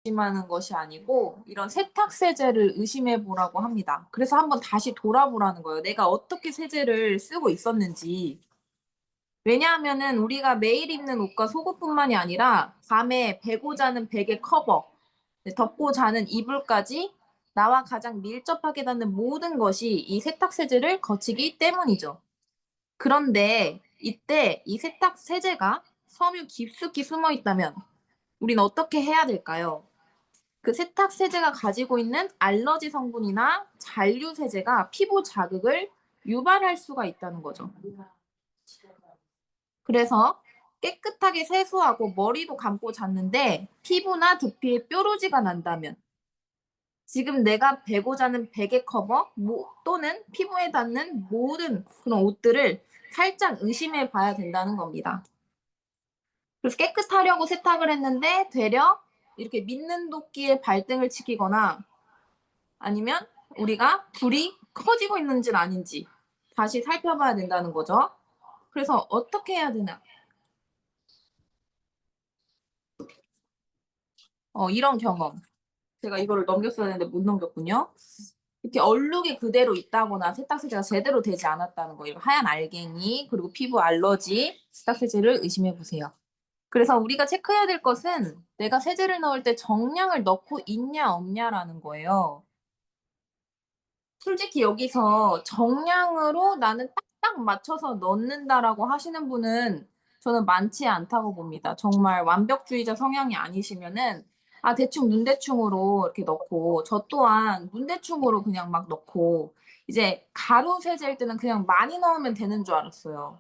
의심하는 것이 아니고 이런 세탁 세제를 의심해 보라고 합니다. 그래서 한번 다시 돌아보라는 거예요. 내가 어떻게 세제를 쓰고 있었는지. 왜냐하면은 우리가 매일 입는 옷과 속옷뿐만이 아니라 밤에 베고 자는 베개 커버, 덮고 자는 이불까지 나와 가장 밀접하게 닿는 모든 것이 이 세탁 세제를 거치기 때문이죠. 그런데 이때 이 세탁 세제가 섬유 깊숙이 숨어 있다면 우린 어떻게 해야 될까요? 그 세탁 세제가 가지고 있는 알러지 성분이나 잔류 세제가 피부 자극을 유발할 수가 있다는 거죠. 그래서 깨끗하게 세수하고 머리도 감고 잤는데 피부나 두피에 뾰루지가 난다면 지금 내가 베고 자는 베개 커버 또는 피부에 닿는 모든 그런 옷들을 살짝 의심해 봐야 된다는 겁니다. 그래서 깨끗하려고 세탁을 했는데 되려 이렇게 믿는 도끼에 발등을 치키거나 아니면 우리가 불이 커지고 있는지는 아닌지 다시 살펴봐야 된다는 거죠. 그래서 어떻게 해야 되나? 이런 경험. 제가 이거를 넘겼어야 되는데 못 넘겼군요. 이렇게 얼룩이 그대로 있다거나 세탁세제가 제대로 되지 않았다는 거, 이런 하얀 알갱이, 그리고 피부 알러지, 세탁세제를 의심해 보세요. 그래서 우리가 체크해야 될 것은 내가 세제를 넣을 때 정량을 넣고 있냐 없냐라는 거예요. 솔직히 여기서 정량으로 나는 딱딱 맞춰서 넣는다라고 하시는 분은 저는 많지 않다고 봅니다. 정말 완벽주의자 성향이 아니시면은 대충 눈대충으로 이렇게 넣고 저 또한 눈대충으로 그냥 막 넣고 이제 가루 세제일 때는 그냥 많이 넣으면 되는 줄 알았어요.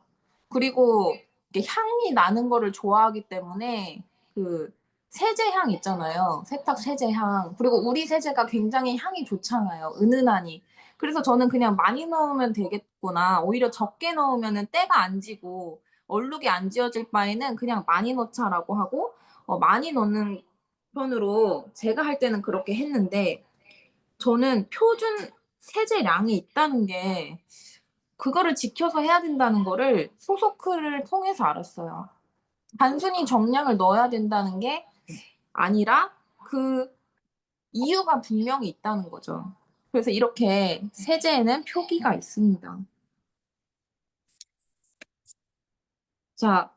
그리고 이렇게 향이 나는 거를 좋아하기 때문에 그 세제향 있잖아요. 세탁 세제향. 그리고 우리 세제가 굉장히 향이 좋잖아요. 은은하니. 그래서 저는 그냥 많이 넣으면 되겠구나. 오히려 적게 넣으면은 때가 안 지고 얼룩이 안 지워질 바에는 그냥 많이 넣자라고 하고 많이 넣는 편으로 제가 할 때는 그렇게 했는데 저는 표준 세제량이 있다는 게 그거를 지켜서 해야 된다는 거를 소속글을 통해서 알았어요. 단순히 정량을 넣어야 된다는 게 아니라 그 이유가 분명히 있다는 거죠. 그래서 이렇게 세제에는 표기가 있습니다. 자,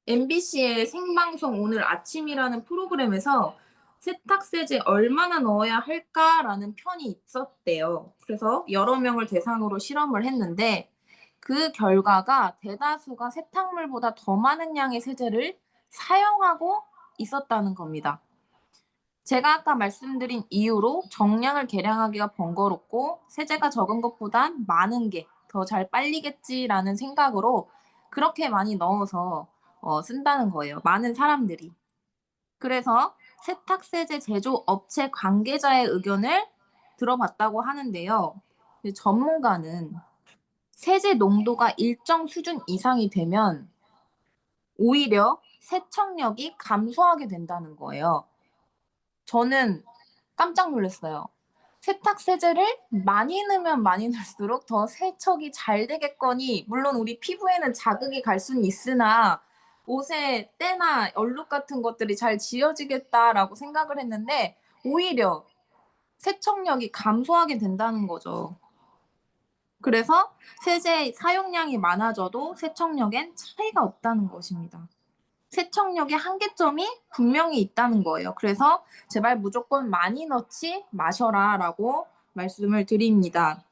MBC의 생방송 오늘 아침이라는 프로그램에서 세탁세제 얼마나 넣어야 할까라는 편이 있었대요. 그래서 여러 명을 대상으로 실험을 했는데 그 결과가 대다수가 세탁물보다 더 많은 양의 세제를 사용하고 있었다는 겁니다. 제가 아까 말씀드린 이유로 정량을 계량하기가 번거롭고 세제가 적은 것보단 많은 게 더 잘 빨리겠지라는 생각으로 그렇게 많이 넣어서 쓴다는 거예요. 많은 사람들이. 그래서 세탁세제 제조 업체 관계자의 의견을 들어봤다고 하는데요. 전문가는 세제 농도가 일정 수준 이상이 되면 오히려 세척력이 감소하게 된다는 거예요. 저는 깜짝 놀랐어요. 세탁 세제를 많이 넣으면 많이 넣을수록 더 세척이 잘 되겠거니 물론 우리 피부에는 자극이 갈 수는 있으나 옷에 때나 얼룩 같은 것들이 잘 지워지겠다라고 생각을 했는데 오히려 세척력이 감소하게 된다는 거죠. 그래서 세제 사용량이 많아져도 세척력엔 차이가 없다는 것입니다. 세척력의 한계점이 분명히 있다는 거예요. 그래서 제발 무조건 많이 넣지 마셔라라고 말씀을 드립니다.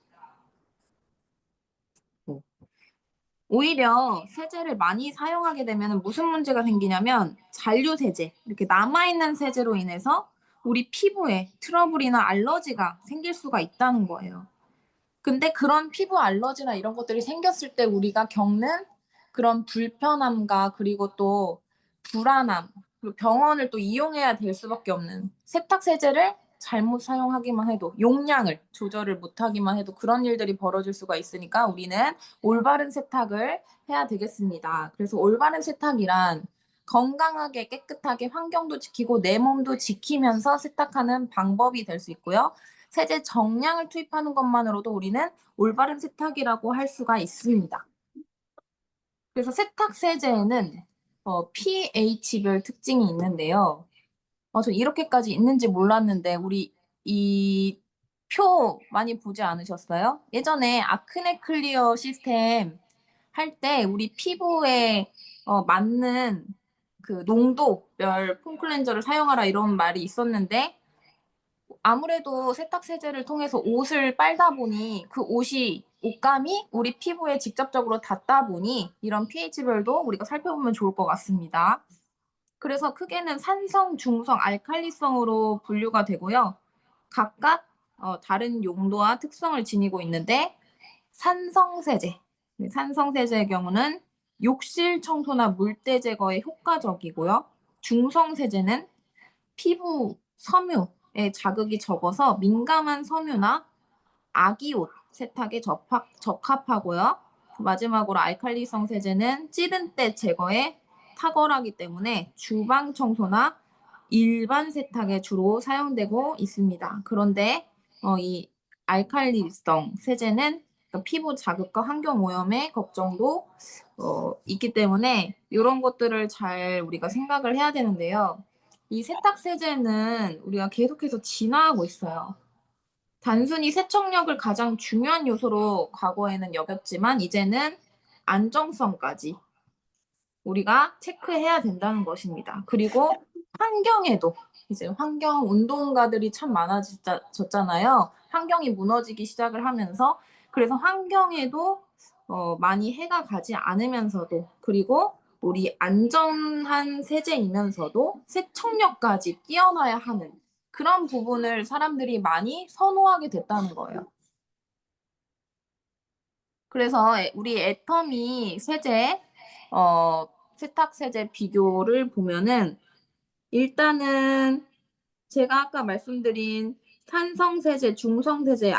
오히려 세제를 많이 사용하게 되면 무슨 문제가 생기냐면 잔류 세제, 이렇게 남아있는 세제로 인해서 우리 피부에 트러블이나 알러지가 생길 수가 있다는 거예요. 근데 그런 피부 알러지나 이런 것들이 생겼을 때 우리가 겪는 그런 불편함과 그리고 또 불안함, 그리고 병원을 또 이용해야 될 수밖에 없는 세탁 세제를 잘못 사용하기만 해도 용량을 조절을 못하기만 해도 그런 일들이 벌어질 수가 있으니까 우리는 올바른 세탁을 해야 되겠습니다. 그래서 올바른 세탁이란 건강하게 깨끗하게 환경도 지키고 내 몸도 지키면서 세탁하는 방법이 될 수 있고요. 세제 정량을 투입하는 것만으로도 우리는 올바른 세탁이라고 할 수가 있습니다. 그래서 세탁 세제에는 pH별 특징이 있는데요. 저 이렇게까지 있는지 몰랐는데 우리 이 표 많이 보지 않으셨어요? 예전에 아크네 클리어 시스템 할 때 우리 피부에 맞는 그 농도별 폼 클렌저를 사용하라 이런 말이 있었는데 아무래도 세탁 세제를 통해서 옷을 빨다 보니 그 옷이 옷감이 우리 피부에 직접적으로 닿다 보니 이런 pH별도 우리가 살펴보면 좋을 것 같습니다. 그래서 크게는 산성, 중성, 알칼리성으로 분류가 되고요. 각각 다른 용도와 특성을 지니고 있는데 산성세제, 네, 산성세제의 경우는 욕실 청소나 물때 제거에 효과적이고요. 중성세제는 피부 섬유에 자극이 적어서 민감한 섬유나 아기옷 세탁에 적합하고요. 마지막으로 알칼리성 세제는 찌든 때 제거에 탁월하기 때문에 주방 청소나 일반 세탁에 주로 사용되고 있습니다. 그런데 이 알칼리성 세제는 피부 자극과 환경 오염의 걱정도 있기 때문에 이런 것들을 잘 우리가 생각을 해야 되는데요. 이 세탁 세제는 우리가 계속해서 진화하고 있어요. 단순히 세척력을 가장 중요한 요소로 과거에는 여겼지만 이제는 안정성까지 우리가 체크해야 된다는 것입니다. 그리고 환경에도 이제 환경 운동가들이 참 많아졌잖아요. 환경이 무너지기 시작을 하면서 그래서 환경에도 많이 해가 가지 않으면서도 그리고 우리 안전한 세제이면서도 세척력까지 뛰어나야 하는 그런 부분을 사람들이 많이 선호하게 됐다는 거예요. 그래서 우리 애터미 세제 어 세탁 세제 비교를 보면은 일단은 제가 아까 말씀드린 산성 세제, 중성 세제,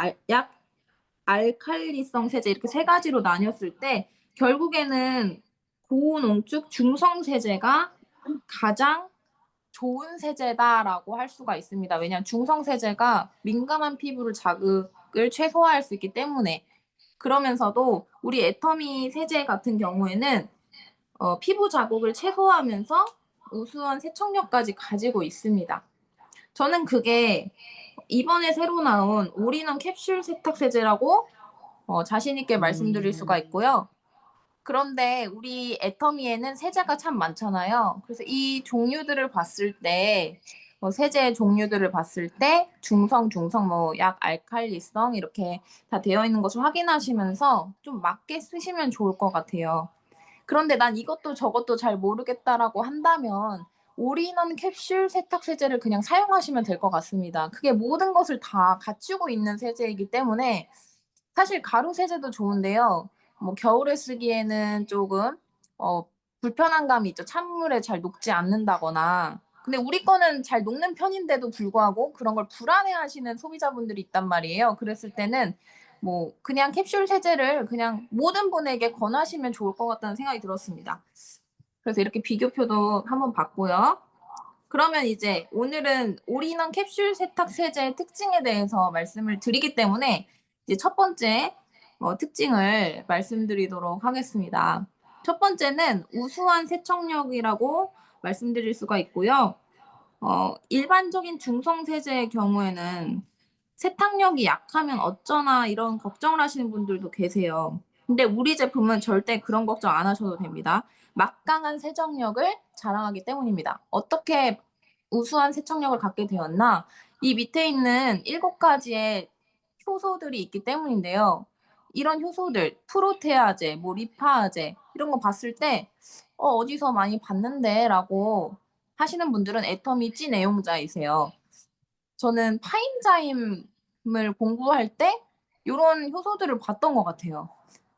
알칼리성 세제 이렇게 세 가지로 나뉘었을 때 결국에는 고농축 중성 세제가 가장 좋은 세제다라고 할 수가 있습니다. 왜냐하면 중성 세제가 민감한 피부를 자극을 최소화할 수 있기 때문에. 그러면서도 우리 애터미 세제 같은 경우에는 피부 자극을 최소화하면서 우수한 세척력까지 가지고 있습니다. 저는 그게 이번에 새로 나온 올인원 캡슐 세탁 세제라고 자신 있게 말씀드릴 수가 있고요. 그런데 우리 애터미에는 세제가 참 많잖아요. 그래서 이 종류들을 봤을 때 세제의 종류들을 봤을 때 중성, 뭐 약 알칼리성 이렇게 다 되어 있는 것을 확인하시면서 좀 맞게 쓰시면 좋을 것 같아요. 그런데 난 이것도 저것도 잘 모르겠다라고 한다면 올인원 캡슐 세탁 세제를 그냥 사용하시면 될 것 같습니다. 그게 모든 것을 다 갖추고 있는 세제이기 때문에 사실 가루 세제도 좋은데요. 뭐 겨울에 쓰기에는 조금 어 불편한 감이 있죠. 찬물에 잘 녹지 않는다거나. 근데 우리 거는 잘 녹는 편인데도 불구하고 그런 걸 불안해하시는 소비자분들이 있단 말이에요. 그랬을 때는 뭐 그냥 캡슐 세제를 그냥 모든 분에게 권하시면 좋을 것 같다는 생각이 들었습니다. 그래서 이렇게 비교표도 한번 봤고요. 그러면 이제 오늘은 올인원 캡슐 세탁 세제의 특징에 대해서 말씀을 드리기 때문에 이제 첫 번째 특징을 말씀드리도록 하겠습니다. 첫 번째는 우수한 세척력이라고 말씀드릴 수가 있고요. 일반적인 중성 세제의 경우에는 세탁력이 약하면 어쩌나 이런 걱정을 하시는 분들도 계세요. 근데 우리 제품은 절대 그런 걱정 안 하셔도 됩니다. 막강한 세정력을 자랑하기 때문입니다. 어떻게 우수한 세척력을 갖게 되었나? 이 밑에 있는 7가지의 효소들이 있기 때문인데요. 이런 효소들, 프로테아제, 뭐 리파아제 이런 거 봤을 때 어디서 많이 봤는데라고 하시는 분들은 애터미 찐 애용자이세요. 저는 파인자임을 공부할 때 요런 효소들을 봤던 것 같아요.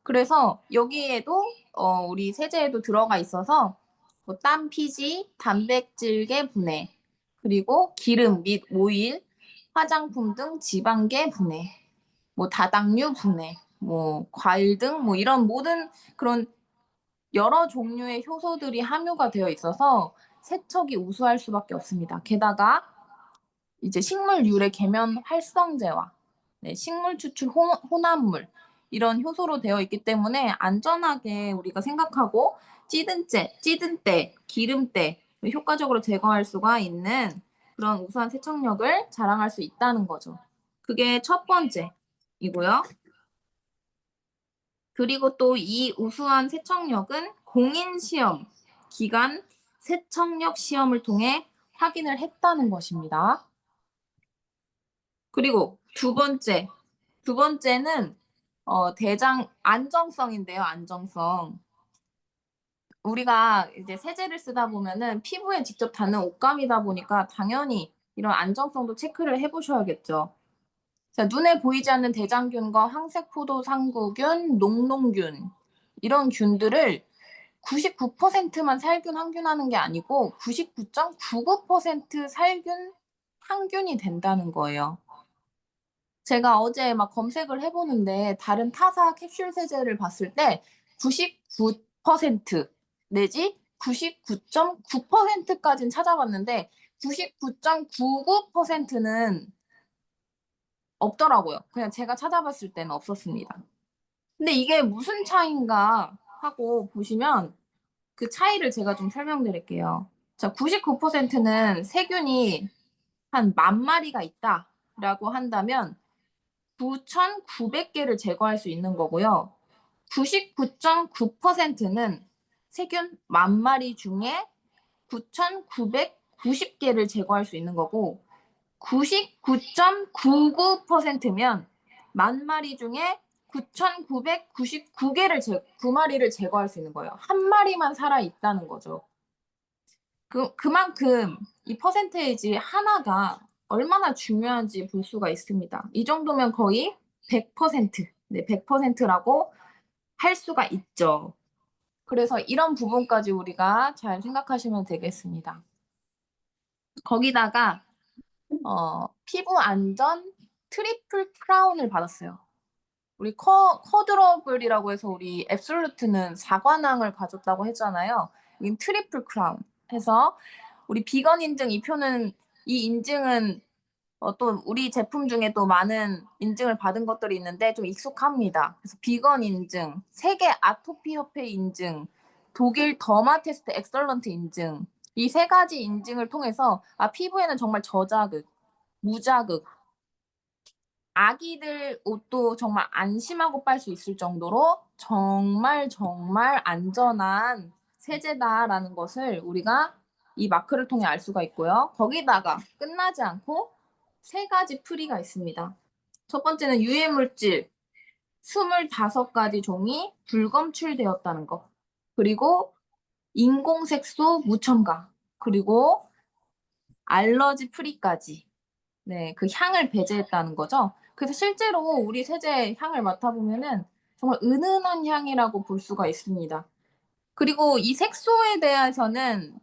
그래서 여기에도 우리 세제에도 들어가 있어서 뭐 땀 피지, 단백질계 분해, 그리고 기름 및 오일, 화장품 등 지방계 분해, 뭐 다당류 분해, 뭐 과일 등 뭐 이런 모든 그런 여러 종류의 효소들이 함유가 되어 있어서 세척이 우수할 수밖에 없습니다. 게다가 이제 식물 유래 계면 활성제와 네, 식물 추출 혼합물 이런 효소로 되어 있기 때문에 안전하게 우리가 생각하고 찌든 때, 기름때 효과적으로 제거할 수가 있는 그런 우수한 세척력을 자랑할 수 있다는 거죠. 그게 첫 번째이고요. 그리고 또 이 우수한 세척력은 공인 시험, 기관 세척력 시험을 통해 확인을 했다는 것입니다. 그리고 두 번째는 대장 안정성인데요, 안정성. 우리가 이제 세제를 쓰다 보면은 피부에 직접 닿는 옷감이다 보니까 당연히 이런 안정성도 체크를 해 보셔야겠죠. 자, 눈에 보이지 않는 대장균과 황색포도 상구균, 녹농균 이런 균들을 99%만 살균, 항균하는 게 아니고 99.99% 살균, 항균이 된다는 거예요. 제가 어제 막 검색을 해 보는데 다른 타사 캡슐 세제를 봤을 때 99% 내지 99.9% 까진 찾아봤는데 99.99%는 없더라고요. 그냥 제가 찾아봤을 때는 없었습니다. 근데 이게 무슨 차이인가 하고 보시면 그 차이를 제가 좀 설명드릴게요. 자, 99%는 세균이 한 10,000마리가 있다라고 한다면 9,900개를 제거할 수 있는 거고요. 99.9%는 세균 10,000마리 중에 9,990개를 제거할 수 있는 거고 99.99%면 10,000마리 중에 9,999개를 9마리를 제거할 수 있는 거예요. 한 마리만 살아 있다는 거죠. 그만큼 이 퍼센테이지 하나가 얼마나 중요한지 볼 수가 있습니다. 이 정도면 거의 100%, 네, 100%라고 할 수가 있죠. 그래서 이런 부분까지 우리가 잘 생각하시면 되겠습니다. 거기다가 피부 안전 트리플 크라운을 받았어요. 우리 쿼드러블이라고 해서 우리 앱솔루트는 4관왕을 가졌다고 했잖아요. 여긴 트리플 크라운 해서 우리 비건 인증 이 표는 이 인증은 또 우리 제품 중에 또 많은 인증을 받은 것들이 있는데 좀 익숙합니다. 그래서 비건 인증, 세계 아토피 협회 인증, 독일 더마 테스트 엑설런트 인증 이 세 가지 인증을 통해서 피부에는 정말 저자극, 무자극, 아기들 옷도 정말 안심하고 빨 수 있을 정도로 정말 정말 안전한 세제다라는 것을 우리가 이 마크를 통해 알 수가 있고요. 거기다가 끝나지 않고 세 가지 프리가 있습니다. 첫 번째는 유해 물질 25가지 종이 불검출되었다는 거. 그리고 인공색소 무첨가. 그리고 알러지 프리까지. 네, 그 향을 배제했다는 거죠. 그래서 실제로 우리 세제 향을 맡아보면은 정말 은은한 향이라고 볼 수가 있습니다. 그리고 이 색소에 대해서는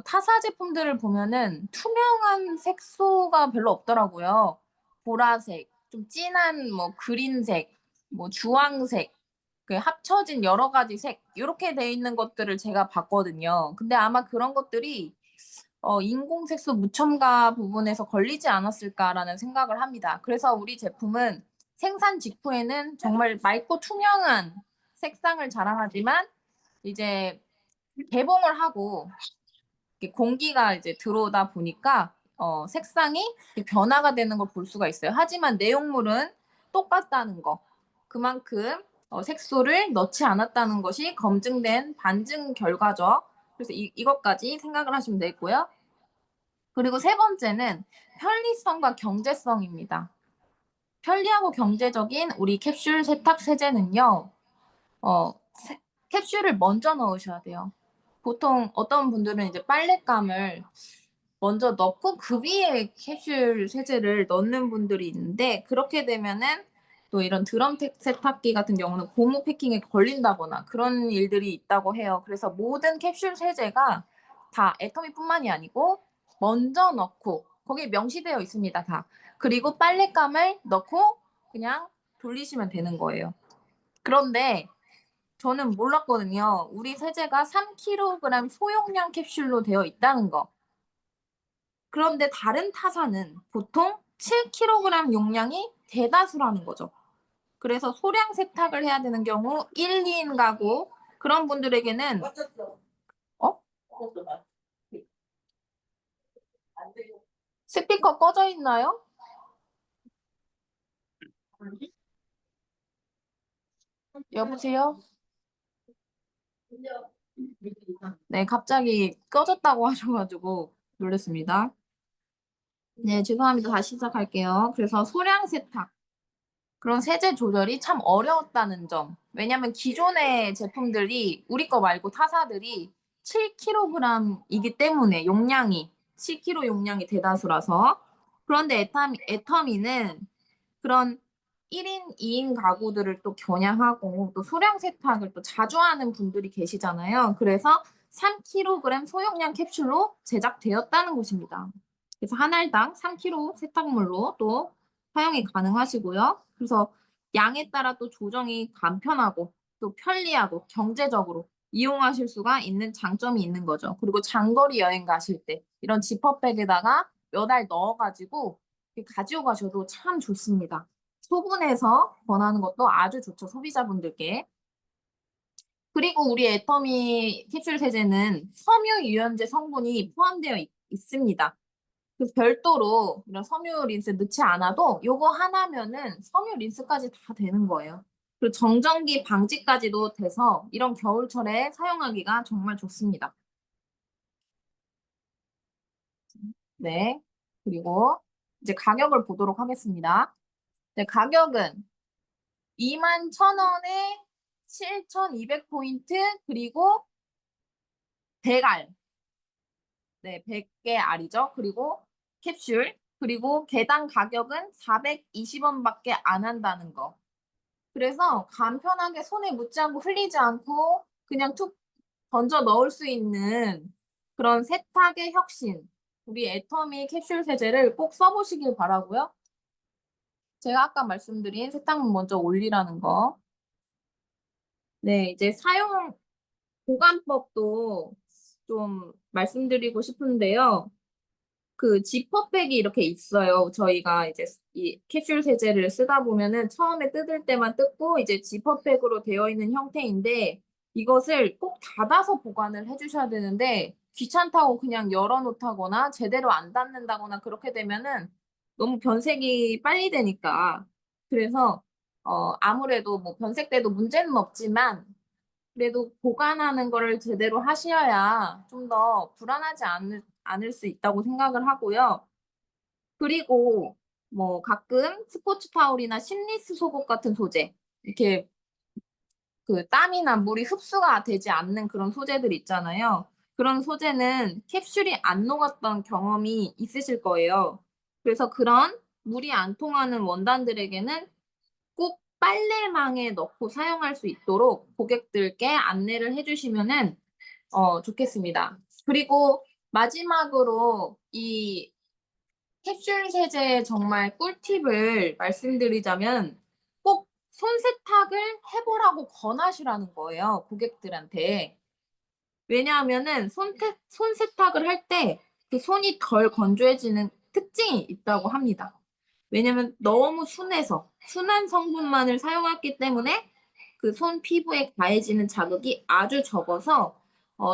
타사 제품들을 보면은 투명한 색소가 별로 없더라고요. 보라색, 좀 진한 뭐 그린색, 뭐 주황색, 그 합쳐진 여러 가지 색 요렇게 돼 있는 것들을 제가 봤거든요. 근데 아마 그런 것들이 '인공색소 무첨가 부분에서 걸리지 않았을까.'라는 생각을 합니다. 그래서 우리 제품은 생산 직후에는 정말 맑고 투명한 색상을 자랑하지만 이제 개봉을 하고 이렇게 공기가 이제 들어오다 보니까 색상이 변화가 되는 걸 볼 수가 있어요. 하지만 내용물은 똑같다는 거. 그만큼 색소를 넣지 않았다는 것이 검증된 반증 결과죠. 그래서 이것까지 생각을 하시면 되겠고요. 그리고 세 번째는 편리성과 경제성입니다. 편리하고 경제적인 우리 캡슐 세탁 세제는요. 캡슐을 먼저 넣으셔야 돼요. 보통 어떤 분들은 이제 빨랫감을 먼저 넣고 그 위에 캡슐 세제를 넣는 분들이 있는데 그렇게 되면은 또 이런 드럼 세탁기 같은 경우는 고무 패킹에 걸린다거나 그런 일들이 있다고 해요. 그래서 모든 캡슐 세제가 다 애터미뿐만이 아니고 먼저 넣고 거기에 명시되어 있습니다, 다. 그리고 빨랫감을 넣고 그냥 돌리시면 되는 거예요. 그런데 저는 몰랐거든요. 우리 세제가 3kg 소용량 캡슐로 되어 있다는 거. 그런데 다른 타사는 보통 7kg 용량이 대다수라는 거죠. 그래서 소량 세탁을 해야 되는 경우 1, 2인 가구 그런 분들에게는 어? 스피커 꺼져 있나요? 여보세요? 네, 갑자기 꺼졌다고 하셔가지고 놀랐습니다. 네, 죄송합니다. 다시 시작할게요. 그래서 소량 세탁. 그런 세제 조절이 참 어려웠다는 점. 왜냐면 기존의 제품들이 우리 거 말고 타사들이 7kg이기 때문에 용량이 7kg 용량이 대다수라서. 그런데 애터미는 그런 1인, 2인 가구들을 또 겨냥하고 또 소량 세탁을 또 자주 하는 분들이 계시잖아요. 그래서 3kg 소용량 캡슐로 제작되었다는 것입니다. 그래서 한 알당 3kg 세탁물로 또 사용이 가능하시고요. 그래서 양에 따라 또 조정이 간편하고 또 편리하고 경제적으로 이용하실 수가 있는 장점이 있는 거죠. 그리고 장거리 여행 가실 때 이런 지퍼백에다가 몇 알 넣어가지고 가지고 가셔도 참 좋습니다. 소분해서 권하는 것도 아주 좋죠, 소비자분들께. 그리고 우리 애터미 캡슐 세제는 섬유 유연제 성분이 포함되어 있습니다. 그래서 별도로 이런 섬유 린스 넣지 않아도 요거 하나면은 섬유 린스까지 다 되는 거예요. 그리고 정전기 방지까지도 돼서 이런 겨울철에 사용하기가 정말 좋습니다. 네. 그리고 이제 가격을 보도록 하겠습니다. 네, 가격은 21,000원에 7,200포인트 그리고 100알. 네, 100개 알이죠. 그리고 캡슐. 그리고 개당 가격은 420원밖에 안 한다는 거. 그래서 간편하게 손에 묻지 않고 흘리지 않고 그냥 툭 던져 넣을 수 있는 그런 세탁의 혁신. 우리 애터미 캡슐 세제를 꼭 써보시길 바라고요. 제가 아까 말씀드린 세탁물 먼저 올리라는 거. 네, 이제 사용 보관법도 좀 말씀드리고 싶은데요. 그 지퍼백이 이렇게 있어요. 저희가 이제 이 캡슐 세제를 쓰다 보면은 처음에 뜯을 때만 뜯고 이제 지퍼백으로 되어 있는 형태인데 이것을 꼭 닫아서 보관을 해주셔야 되는데 귀찮다고 그냥 열어놓다거나 제대로 안 닫는다거나 그렇게 되면은 너무 변색이 빨리 되니까 그래서 아무래도 뭐 변색돼도 문제는 없지만 그래도 보관하는 거를 제대로 하셔야 좀 더 불안하지 않을 수 있다고 생각을 하고요. 그리고 뭐 가끔 스포츠 타올이나 심리스 속옷 같은 소재, 이렇게 그 땀이나 물이 흡수가 되지 않는 그런 소재들 있잖아요. 그런 소재는 캡슐이 안 녹았던 경험이 있으실 거예요. 그래서 그런 물이 안 통하는 원단들에게는 꼭 빨래망에 넣고 사용할 수 있도록 고객들께 안내를 해주시면은 좋겠습니다. 그리고 마지막으로 이 캡슐 세제의 정말 꿀팁을 말씀드리자면 꼭 손세탁을 해보라고 권하시라는 거예요, 고객들한테. 왜냐하면은 손세탁을 할 때 그 손이 덜 건조해지는 특징이 있다고 합니다. 왜냐면 너무 순해서 순한 성분만을 사용했기 때문에 그 손 피부에 가해지는 자극이 아주 적어서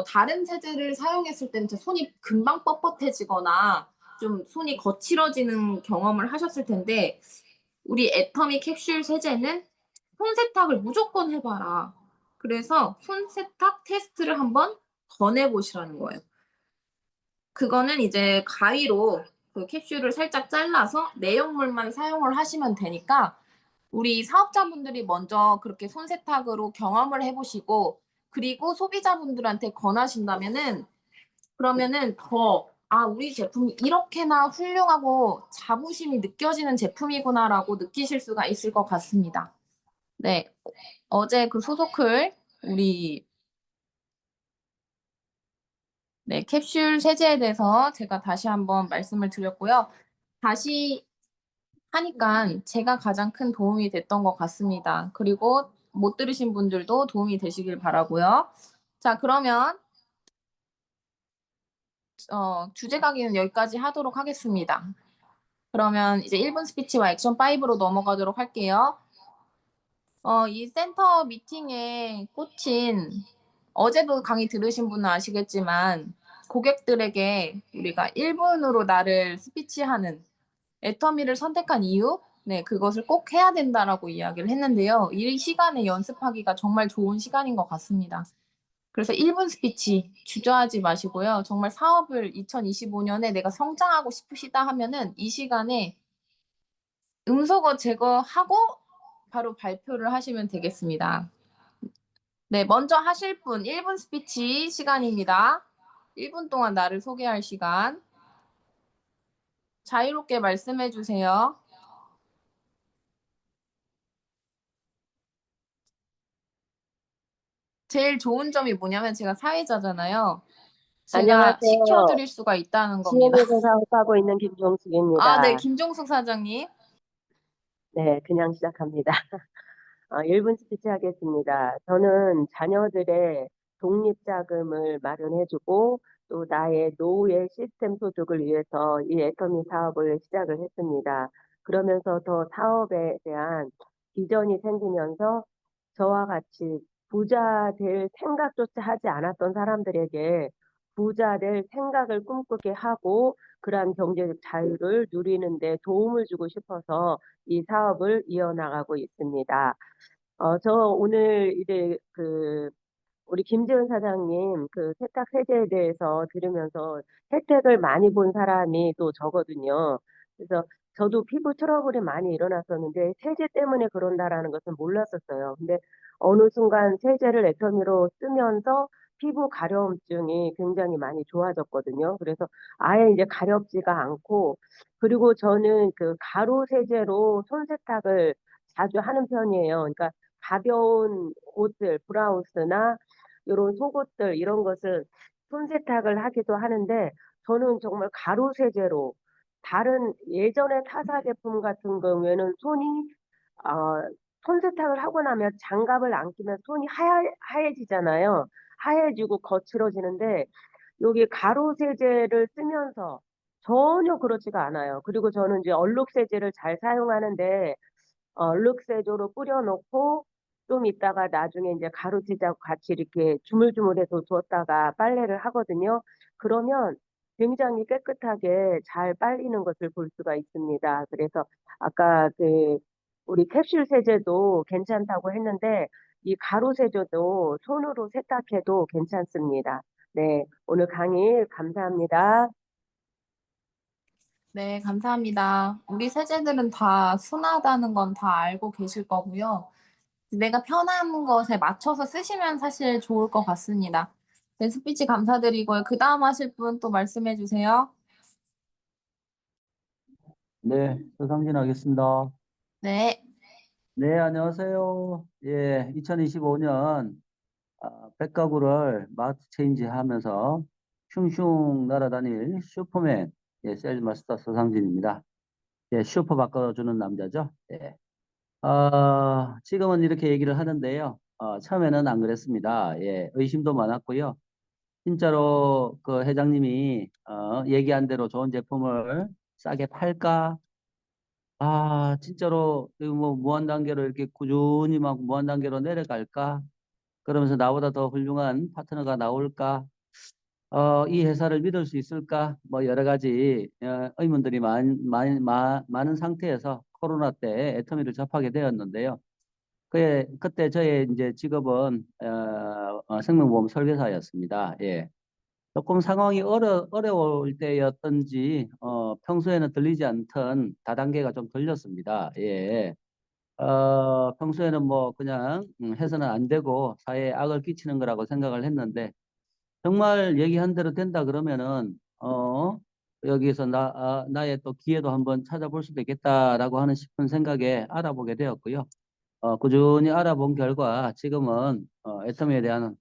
다른 세제를 사용했을 때는 손이 금방 뻣뻣해지거나 좀 손이 거칠어지는 경험을 하셨을 텐데 우리 애터미 캡슐 세제는 손세탁을 무조건 해봐라. 그래서 손세탁 테스트를 한번 권해보시라는 거예요. 그거는 이제 가위로 그 캡슐을 살짝 잘라서 내용물만 사용을 하시면 되니까 우리 사업자분들이 먼저 그렇게 손세탁으로 경험을 해보시고 그리고 소비자분들한테 권하신다면은 그러면은 더 우리 제품이 이렇게나 훌륭하고 자부심이 느껴지는 제품이구나라고 느끼실 수가 있을 것 같습니다. 네. 어제 그 소속글 우리 네, 캡슐 세제에 대해서 제가 다시 한번 말씀을 드렸고요. 다시 하니까 제가 가장 큰 도움이 됐던 것 같습니다. 그리고 못 들으신 분들도 도움이 되시길 바라고요. 자, 그러면 주제 강의는 여기까지 하도록 하겠습니다. 그러면 이제 1분 스피치와 액션 5로 넘어가도록 할게요. 이 센터 미팅에 꽂힌 어제도 강의 들으신 분은 아시겠지만 고객들에게 우리가 1분으로 나를 스피치하는 애터미를 선택한 이유? 네, 그것을 꼭 해야 된다라고 이야기를 했는데요. 이 시간에 연습하기가 정말 좋은 시간인 것 같습니다. 그래서 1분 스피치 주저하지 마시고요. 정말 사업을 2025년에 내가 성장하고 싶으시다 하면은 이 시간에 음소거 제거하고 바로 발표를 하시면 되겠습니다. 네, 먼저 하실 분 1분 스피치 시간입니다. 1분 동안 나를 소개할 시간. 자유롭게 말씀해 주세요. 제일 좋은 점이 뭐냐면 제가 사회자잖아요. 제가 시켜 안녕하세요. 드릴 수가 있다는 겁니다. 지역에서 사업하고 있는 아, 네. 김종숙입니다. 김종숙 사장님. 네, 그냥 시작합니다. 1분 스피치 하겠습니다. 저는 자녀들의 독립자금을 마련해주고 또 나의 노후의 시스템 소득을 위해서 이 애터미 사업을 시작을 했습니다. 그러면서 더 사업에 대한 비전이 생기면서 저와 같이 부자 될 생각조차 하지 않았던 사람들에게 부자 될 생각을 꿈꾸게 하고 그러한 경제적 자유를 누리는 데 도움을 주고 싶어서 이 사업을 이어나가고 있습니다. 저 오늘 이제 우리 김재훈 사장님 그 세탁 세제에 대해서 들으면서 혜택을 많이 본 사람이 또 저거든요. 그래서 저도 피부 트러블이 많이 일어났었는데 세제 때문에 그런다라는 것은 몰랐었어요. 근데 어느 순간 세제를 애터미로 쓰면서 피부 가려움증이 굉장히 많이 좋아졌거든요. 그래서 아예 이제 가렵지가 않고 그리고 저는 그 가루 세제로 손 세탁을 자주 하는 편이에요. 그러니까 가벼운 옷들, 브라우스나 이런 속옷들 이런 것을 손 세탁을 하기도 하는데 저는 정말 가루 세제로 다른 예전의 타사 제품 같은 경우에는 어, 손 세탁을 하고 나면 장갑을 안 끼면 손이 하얘지잖아요. 하얘지고 거칠어지는데 여기 가루 세제를 쓰면서 전혀 그렇지가 않아요. 그리고 저는 이제 얼룩 세제를 잘 사용하는데 룩세조로 뿌려놓고 좀 있다가 나중에 이제 가루치자고 같이 이렇게 주물주물해서 뒀다가 빨래를 하거든요. 그러면 굉장히 깨끗하게 잘 빨리는 것을 볼 수가 있습니다. 그래서 아까 우리 캡슐 세제도 괜찮다고 했는데 이 가루 세제도 손으로 세탁해도 괜찮습니다. 네, 오늘 강의 감사합니다. 네, 감사합니다. 우리 세제들은 다 순하다는 건 다 알고 계실 거고요. 내가 편한 것에 맞춰서 쓰시면 사실 좋을 것 같습니다. 네, 스피치 감사드리고요. 그다음 하실 분 또 말씀해 주세요. 네, 서상진 하겠습니다. 네. 네, 안녕하세요. 예, 2025년 백가구를 마트 체인지 하면서 슝슝 날아다닐 슈퍼맨, 예, 세일즈마스터 서상진입니다. 예, 슈퍼 바꿔주는 남자죠. 예. 지금은 이렇게 얘기를 하는데요. 처음에는 안 그랬습니다. 예, 의심도 많았고요. 진짜로 그 회장님이 얘기한 대로 좋은 제품을 싸게 팔까? 진짜로, 이거 뭐, 무한단계로 이렇게 꾸준히 막 무한단계로 내려갈까? 그러면서 나보다 더 훌륭한 파트너가 나올까? 이 회사를 믿을 수 있을까? 뭐, 여러 가지, 의문들이 많은 상태에서 코로나 때 애터미를 접하게 되었는데요. 그때 저의 이제 직업은, 생명보험 설계사였습니다. 예. 조금 상황이 어려울 때였던지, 평소에는 들리지 않던 다단계가 좀 들렸습니다. 예. 평소에는 뭐 그냥 해서는 안 되고 사회에 악을 끼치는 거라고 생각을 했는데 정말 얘기한 대로 된다 그러면은 여기에서 나의 또 기회도 한번 찾아볼 수도 있겠다라고 하는 싶은 생각에 알아보게 되었고요. 꾸준히 알아본 결과 지금은 애터미에 대한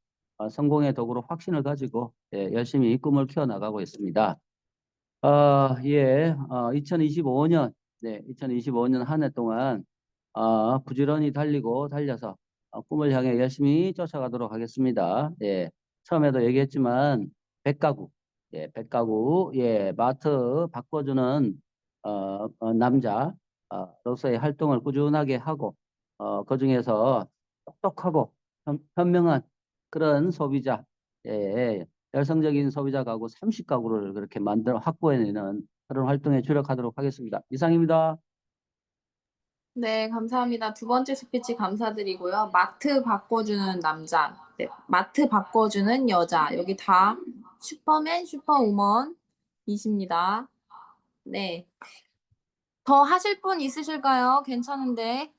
성공의 도구로 확신을 가지고 예, 열심히 이 꿈을 키워나가고 있습니다. 예, 2025년, 네, 2025년 한 해 동안, 부지런히 달려서, 꿈을 향해 열심히 쫓아가도록 하겠습니다. 예, 처음에도 얘기했지만, 백가구, 예, 마트 바꿔주는, 남자, 로서의 활동을 꾸준하게 하고, 그 중에서 똑똑하고 현명한 그런 소비자, 예, 열성적인 소비자 가구 30가구를 그렇게 만들어 확보해내는 그런 활동에 주력하도록 하겠습니다. 이상입니다. 네, 감사합니다. 두 번째 스피치 감사드리고요. 마트 바꿔주는 남자, 네, 마트 바꿔주는 여자, 여기 다 슈퍼맨, 슈퍼우먼이십니다. 네. 더 하실 분 있으실까요? 괜찮은데.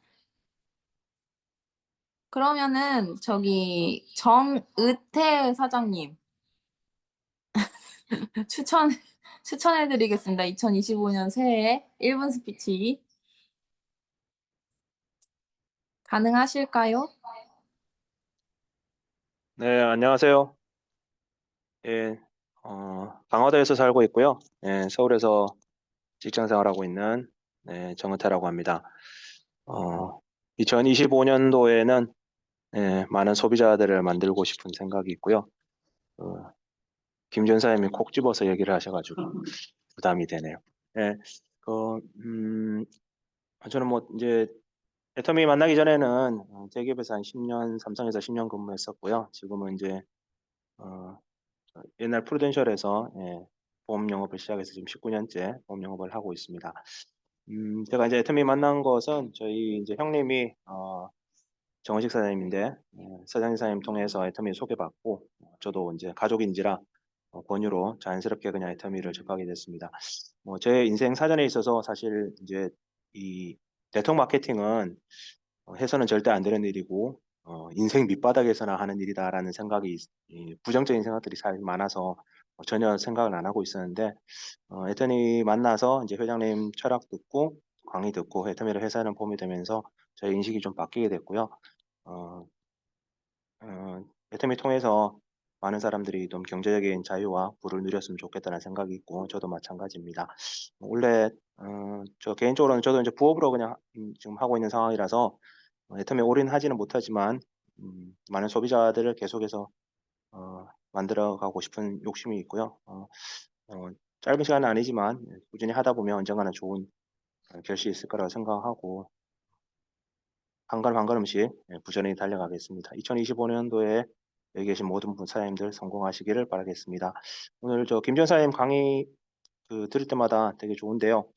그러면은 정의태 사장님 추천 추천해드리겠습니다. 2025년 새해 1분 스피치 가능하실까요? 네, 안녕하세요. 예, 강화도에서 살고 있고요. 예, 서울에서 직장 생활하고 있는 정은태라고 합니다. 2025년도에는 많은 소비자들을 만들고 싶은 생각이 있고요. 김 전사님이 콕 집어서 얘기를 하셔가지고 부담이 되네요. 예, 그, 음, 저는 뭐 이제 애터미 만나기 전에는 대기업에서 한 10년, 삼성에서 10년 근무했었고요. 지금은 이제 어, 옛날 프루덴셜에서 보험 영업을 시작해서 지금 19년째 보험 영업을 하고 있습니다. 제가 이제 애터미 만난 것은 저희 이제 형님이 정원식 사장님인데 사장님 사장님 통해서 애터미 소개받고 저도 이제 가족인지라 권유로 자연스럽게 그냥 애터미를 접하게 됐습니다. 뭐 제 인생 사전에 있어서 사실 이제 이 네트워크 마케팅은 해서는 절대 안 되는 일이고 인생 밑바닥에서나 하는 일이다라는 생각이 부정적인 생각들이 사실 많아서 전혀 생각을 안 하고 있었는데 애터미 만나서 이제 회장님 철학 듣고 강의 듣고 애터미를 회사는 봄이 되면서 저희 인식이 좀 바뀌게 됐고요. 어, 애터미 통해서 많은 사람들이 좀 경제적인 자유와 부를 누렸으면 좋겠다는 생각이 있고 저도 마찬가지입니다. 원래 저 개인적으로는 저도 이제 부업으로 그냥 지금 하고 있는 상황이라서 애터미에 올인하지는 못하지만 많은 소비자들을 계속해서 만들어가고 싶은 욕심이 있고요. 짧은 시간은 아니지만 꾸준히 하다 보면 언젠가는 좋은 결실이 있을 거라고 생각하고 한 걸음 한 걸음씩 부지런히 달려가겠습니다. 2025년도에 여기 계신 모든 분 사장님들 성공하시기를 바라겠습니다. 오늘 저 김 전사님 강의 들을 때마다 되게 좋은데요.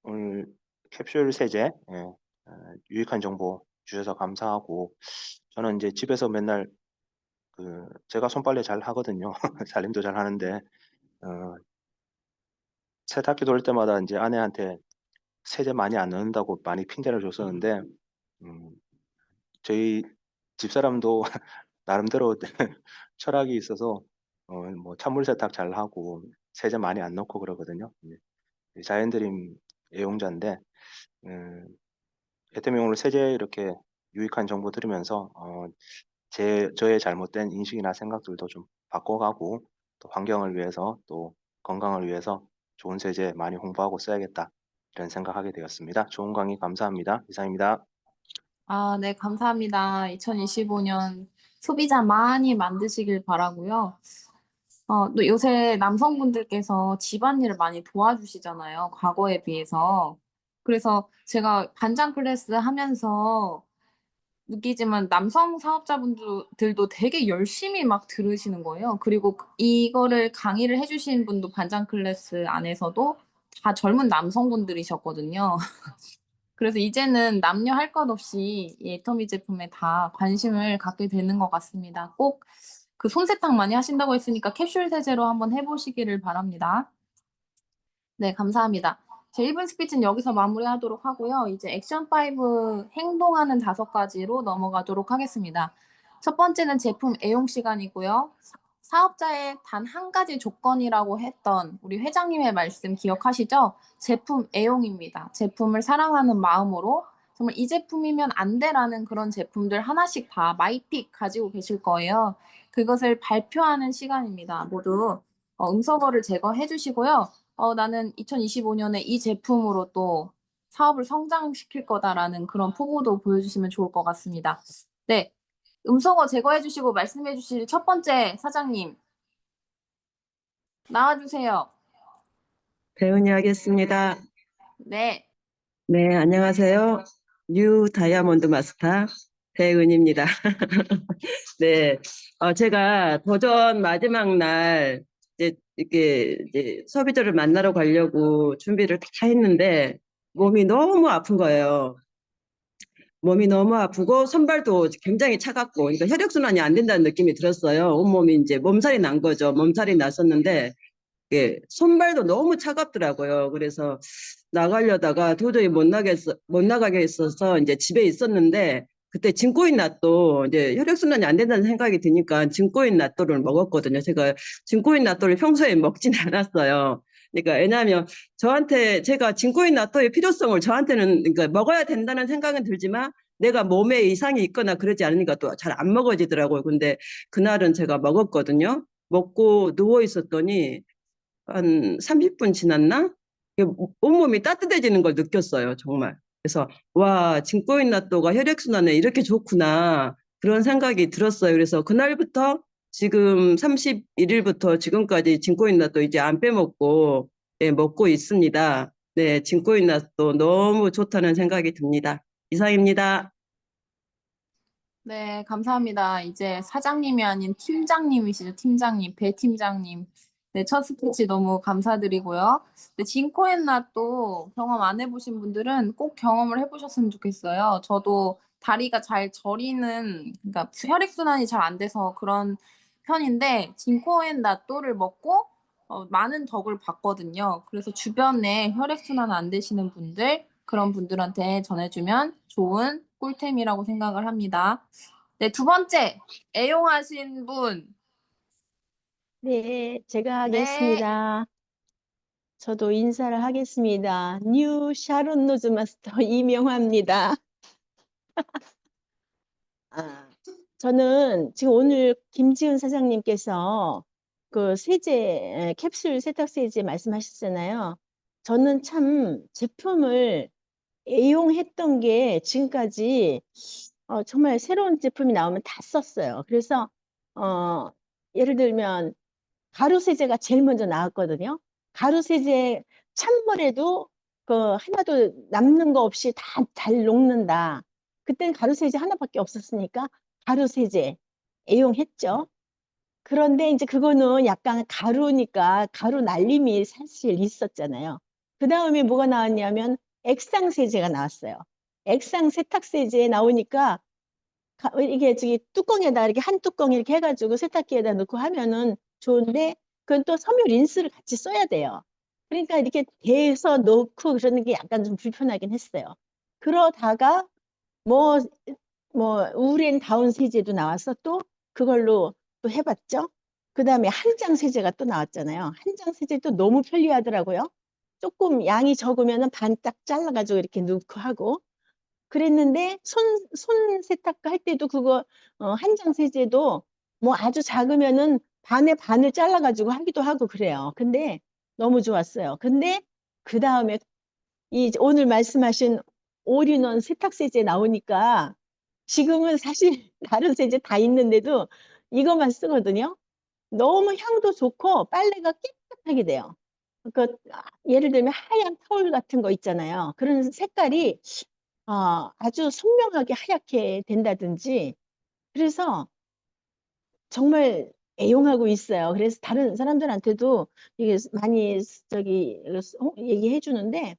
오늘 캡슐 세제 유익한 정보 주셔서 감사하고 저는 이제 집에서 맨날 제가 손빨래 잘 하거든요. 살림도 잘 하는데 어, 세탁기 돌릴 때마다 이제 아내한테 세제 많이 안 넣는다고 많이 핑계를 줬었는데 음, 저희 집사람도 나름대로 철학이 있어서 뭐 찬물 세탁 잘 하고 세제 많이 안 넣고 그러거든요. 자연드림 애용자인데 애터미 오늘 세제 이렇게 유익한 정보 들으면서 저의 잘못된 인식이나 생각들도 좀 바꿔가고 또 환경을 위해서 또 건강을 위해서 좋은 세제 많이 홍보하고 써야겠다 이런 생각하게 되었습니다. 좋은 강의 감사합니다. 이상입니다. 아, 네, 감사합니다. 2025년 소비자 많이 만드시길 바라고요. 또 요새 남성분들께서 집안일을 많이 도와주시잖아요. 과거에 비해서. 그래서 제가 반장 클래스 하면서 느끼지만 남성 사업자분들도 되게 열심히 막 들으시는 거예요. 그리고 이거를 강의를 해주신 분도 반장 클래스 안에서도 다 젊은 남성분들이셨거든요. 그래서 이제는 남녀 할 것 없이 이 애터미 제품에 다 관심을 갖게 되는 것 같습니다. 꼭 그 솜세탁 많이 하신다고 했으니까 캡슐 세제로 한번 해보시기를 바랍니다. 네, 감사합니다. 제 1분 스피치는 여기서 마무리하도록 하고요. 이제 액션 5 행동하는 5가지로 넘어가도록 하겠습니다. 첫 번째는 제품 애용 시간이고요. 사업자의 단 한 가지 조건이라고 했던 우리 회장님의 말씀 기억하시죠? 제품 애용입니다. 제품을 사랑하는 마음으로 정말 이 제품이면 안 돼라는 그런 제품들 하나씩 다 마이픽 가지고 계실 거예요. 그것을 발표하는 시간입니다. 모두 음소거를 제거해 주시고요. 나는 2025년에 이 제품으로 또 사업을 성장시킬 거다라는 그런 포부도 보여주시면 좋을 것 같습니다. 네. 음소거 제거해 주시고 말씀해 주실 첫 번째 사장님. 나와주세요. 배은이 하겠습니다. 네. 네, 안녕하세요. 뉴 다이아몬드 마스터 배은입니다. 네, 제가 도전 마지막 날 이제 이렇게 이제 소비자를 만나러 가려고 준비를 다 했는데 몸이 너무 아픈 거예요. 몸이 너무 아프고 손발도 굉장히 차갑고, 그러니까 혈액순환이 안 된다는 느낌이 들었어요. 온몸이 이제 몸살이 난 거죠. 몸살이 났었는데 예, 손발도 너무 차갑더라고요. 그래서 나가려다가 도저히 못 나가게 있어서 이제 집에 있었는데 그때 진코인 낫또 이제 혈액순환이 안 된다는 생각이 드니까 진코인 낫또를 먹었거든요. 제가 진코인 낫또를 평소에 먹진 않았어요. 그러니까 왜냐하면 저한테 제가 진코인 낫또의 필요성을 저한테는 그러니까 먹어야 된다는 생각은 들지만 내가 몸에 이상이 있거나 그러지 않으니까 또 잘 안 먹어지더라고요. 근데 그날은 제가 먹었거든요. 먹고 누워 있었더니 한 30분 지났나? 온몸이 따뜻해지는 걸 느꼈어요, 정말. 그래서, 와, 진코인낫또가 혈액순환에 이렇게 좋구나. 그런 생각이 들었어요. 그래서 그날부터 지금 31일부터 지금까지 진코인낫또 이제 안 빼먹고, 예, 먹고 있습니다. 네, 진코인낫또 너무 좋다는 생각이 듭니다. 이상입니다. 네, 감사합니다. 이제 사장님이 아닌 팀장님이시죠, 팀장님, 배 팀장님. 네, 첫 스피치 너무 감사드리고요. 네, 진코엔나 또 경험 안 해보신 분들은 꼭 경험을 해보셨으면 좋겠어요. 저도 다리가 잘 저리는, 그러니까 혈액순환이 잘 안 돼서 그런 편인데, 진코엔나 또를 먹고 많은 덕을 봤거든요. 그래서 주변에 혈액순환 안 되시는 분들, 그런 분들한테 전해주면 좋은 꿀템이라고 생각을 합니다. 네, 두 번째, 애용하신 분. 네, 제가 네, 하겠습니다. 저도 인사를 하겠습니다. 뉴 샤론 노즈 마스터 이명화입니다. 저는 지금 오늘 김지은 사장님께서 그 세제, 캡슐 세탁 세제 말씀하셨잖아요. 저는 참 제품을 애용했던 게 지금까지 정말 새로운 제품이 나오면 다 썼어요. 그래서 어, 예를 들면 가루 세제가 제일 먼저 나왔거든요. 가루 세제 찬물에도 그 하나도 남는 거 없이 다 잘 녹는다. 그땐 가루 세제 하나밖에 없었으니까 가루 세제 애용했죠. 그런데 이제 그거는 약간 가루니까 가루 날림이 사실 있었잖아요. 그 다음에 뭐가 나왔냐면 액상 세제가 나왔어요. 액상 세탁 세제 나오니까 이게 저기 뚜껑에다 이렇게 한 뚜껑 이렇게 해가지고 세탁기에다 넣고 하면은 좋은데 그건 또 섬유 린스를 같이 써야 돼요. 그러니까 이렇게 대서 넣고 그러는 게 약간 좀 불편하긴 했어요. 그러다가 뭐, 우렌 다운 세제도 나와서 또 그걸로 또 해봤죠. 그 다음에 한장 세제가 또 나왔잖아요. 한장 세제도 너무 편리하더라고요. 조금 양이 적으면은 반 딱 잘라가지고 이렇게 넣고 하고. 그랬는데 손 세탁 할 때도 그거 한장 세제도 뭐 아주 작으면은 반에 반을 잘라가지고 하기도 하고 그래요. 근데 너무 좋았어요. 근데 그 다음에 이 오늘 말씀하신 올인원 세탁 세제 나오니까 지금은 사실 다른 세제 다 있는데도 이것만 쓰거든요. 너무 향도 좋고 빨래가 깨끗하게 돼요. 그 예를 들면 하얀 타올 같은 거 있잖아요. 그런 색깔이 아주 선명하게 하얗게 된다든지 그래서 정말 애용하고 있어요. 그래서 다른 사람들한테도 이게 많이 저기 얘기해 주는데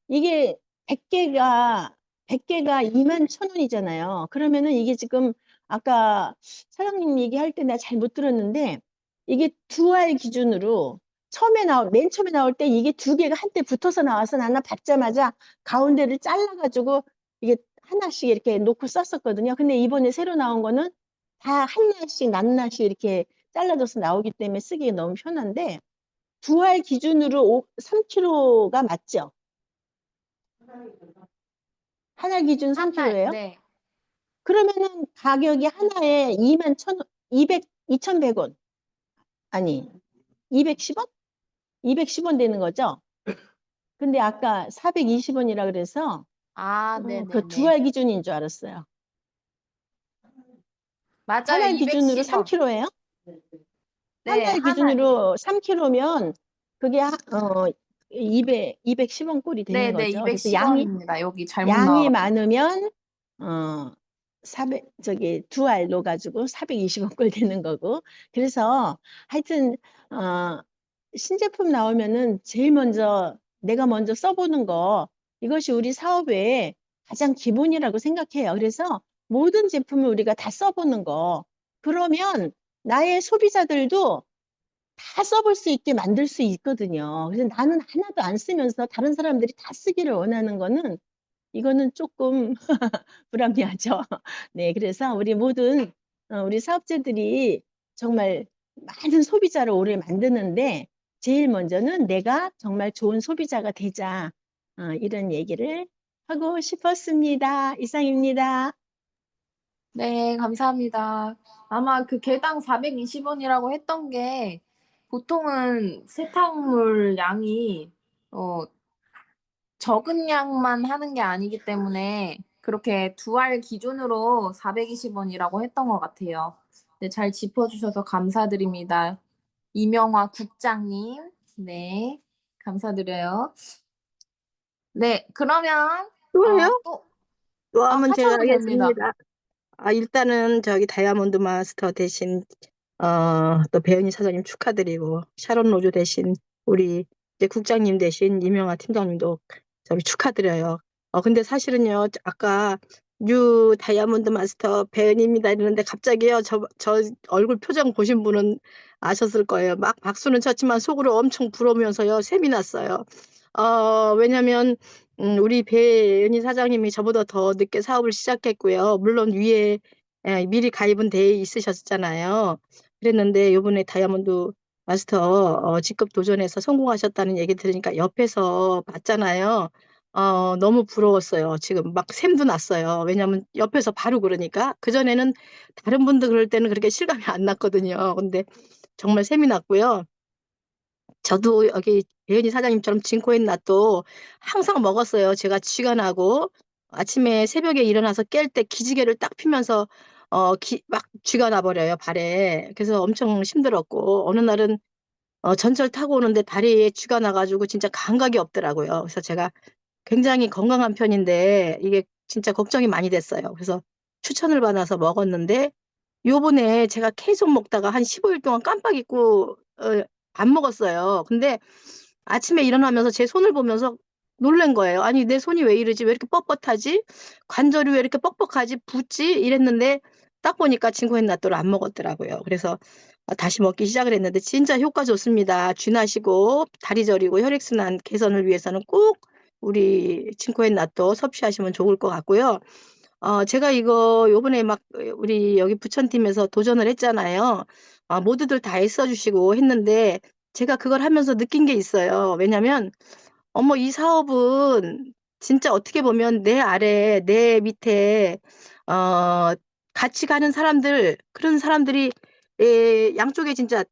이게 100개가 21,000원이잖아요. 그러면은 이게 지금 아까 사장님 얘기할 때 내가 잘 못 들었는데 이게 두 알 기준으로 맨 처음에 나올 때 이게 두 개가 한때 붙어서 나와서 나는 받자마자 가운데를 잘라가지고 이게 하나씩 이렇게 놓고 썼었거든요. 근데 이번에 새로 나온 거는 다 하나씩 낱낱이 이렇게 잘라져서 나오기 때문에 쓰기가 너무 편한데 두 알 기준으로 3kg가 맞죠? 한 알 기준 한 알, 3kg예요? 네. 그러면은 가격이 하나에 2,100원. 아니, 210원? 210원 되는 거죠? 근데 아까 420원이라 그래서 아, 그 두 네네네. 알 기준인 줄 알았어요. 한 맞아요, 알 기준으로 210원. 3kg예요? 한 네, 알 기준으로 3kg면 그게 210원 꼴이 되는 네네, 거죠. 그래서 210원입니다. 여기 잘못 양이 나와가지고. 많으면 어, 두 알 넣어가지고 420원 꼴 되는 거고. 그래서 하여튼, 신제품 나오면은 제일 먼저 내가 먼저 써보는 거, 이것이 우리 사업의 가장 기본이라고 생각해요. 그래서 모든 제품을 우리가 다 써보는 거. 그러면 나의 소비자들도 다 써볼 수 있게 만들 수 있거든요. 그래서 나는 하나도 안 쓰면서 다른 사람들이 다 쓰기를 원하는 거는, 이거는 조금 불합리하죠. 네, 그래서 우리 모든 우리 사업자들이 정말 많은 소비자를 오래 만드는데 제일 먼저는 내가 정말 좋은 소비자가 되자. 이런 얘기를 하고 싶었습니다. 이상입니다. 네, 감사합니다. 아마 그 개당 420원이라고 했던 게 보통은 세탁물 양이 적은 양만 하는 게 아니기 때문에 그렇게 두 알 기준으로 420원이라고 했던 것 같아요. 네, 잘 짚어주셔서 감사드립니다. 이명화 국장님. 네, 감사드려요. 네, 그러면 또요? 또 한번 제가 하셔도 됩니다. 하겠습니다. 일단은 저기 다이아몬드 마스터 대신 또 배은희 사장님 축하드리고 샤론 로즈 대신 우리 이제 국장님 대신 이명아 팀장님도 저기 축하드려요. 근데 사실은요 아까 뉴 다이아몬드 마스터 배은희입니다 이러는데 갑자기요 저 얼굴 표정 보신 분은 아셨을 거예요. 막 박수는 쳤지만 속으로 엄청 부러우면서요 샘이 났어요. 왜냐면 우리 배은희 사장님이 저보다 더 늦게 사업을 시작했고요. 물론 위에 미리 가입은 돼 있으셨잖아요. 그랬는데 요번에 다이아몬드 마스터 직급 도전해서 성공하셨다는 얘기 들으니까 옆에서 봤잖아요. 너무 부러웠어요. 지금 막 샘도 났어요. 왜냐면 옆에서 바로 그러니까. 그전에는 다른 분들 그럴 때는 그렇게 실감이 안 났거든요. 근데 정말 샘이 났고요. 저도 여기 배은희 사장님처럼 진코인 낫또 항상 먹었어요. 제가 쥐가 나고 아침에 새벽에 일어나서 깰 때 기지개를 딱 피면서 막 쥐가 나버려요, 발에. 그래서 엄청 힘들었고 어느 날은 전철 타고 오는데 다리에 쥐가 나가지고 진짜 감각이 없더라고요. 그래서 제가 굉장히 건강한 편인데 이게 진짜 걱정이 많이 됐어요. 그래서 추천을 받아서 먹었는데 요번에 제가 계속 먹다가 한 15일 동안 깜빡 잊고 안 먹었어요. 근데 아침에 일어나면서 제 손을 보면서 놀란 거예요. '아니 내 손이 왜 이러지? 왜 이렇게 뻣뻣하지? 관절이 왜 이렇게 뻑뻑하지? 붓지?' 이랬는데 딱 보니까 친구인 나또를 안 먹었더라고요. 그래서 다시 먹기 시작을 했는데 진짜 효과 좋습니다. 쥐나시고 다리 저리고 혈액순환 개선을 위해서는 꼭 우리 친코엔 나또 섭취하시면 좋을 것 같고요. 제가 이거 요번에 막 우리 여기 부천팀에서 도전을 했잖아요. 모두들 다 애써 주시고 했는데 제가 그걸 하면서 느낀 게 있어요. 왜냐면 어머 이 사업은 진짜 어떻게 보면 내 아래 내 밑에 어 같이 가는 사람들 그런 사람들이 양쪽에 진짜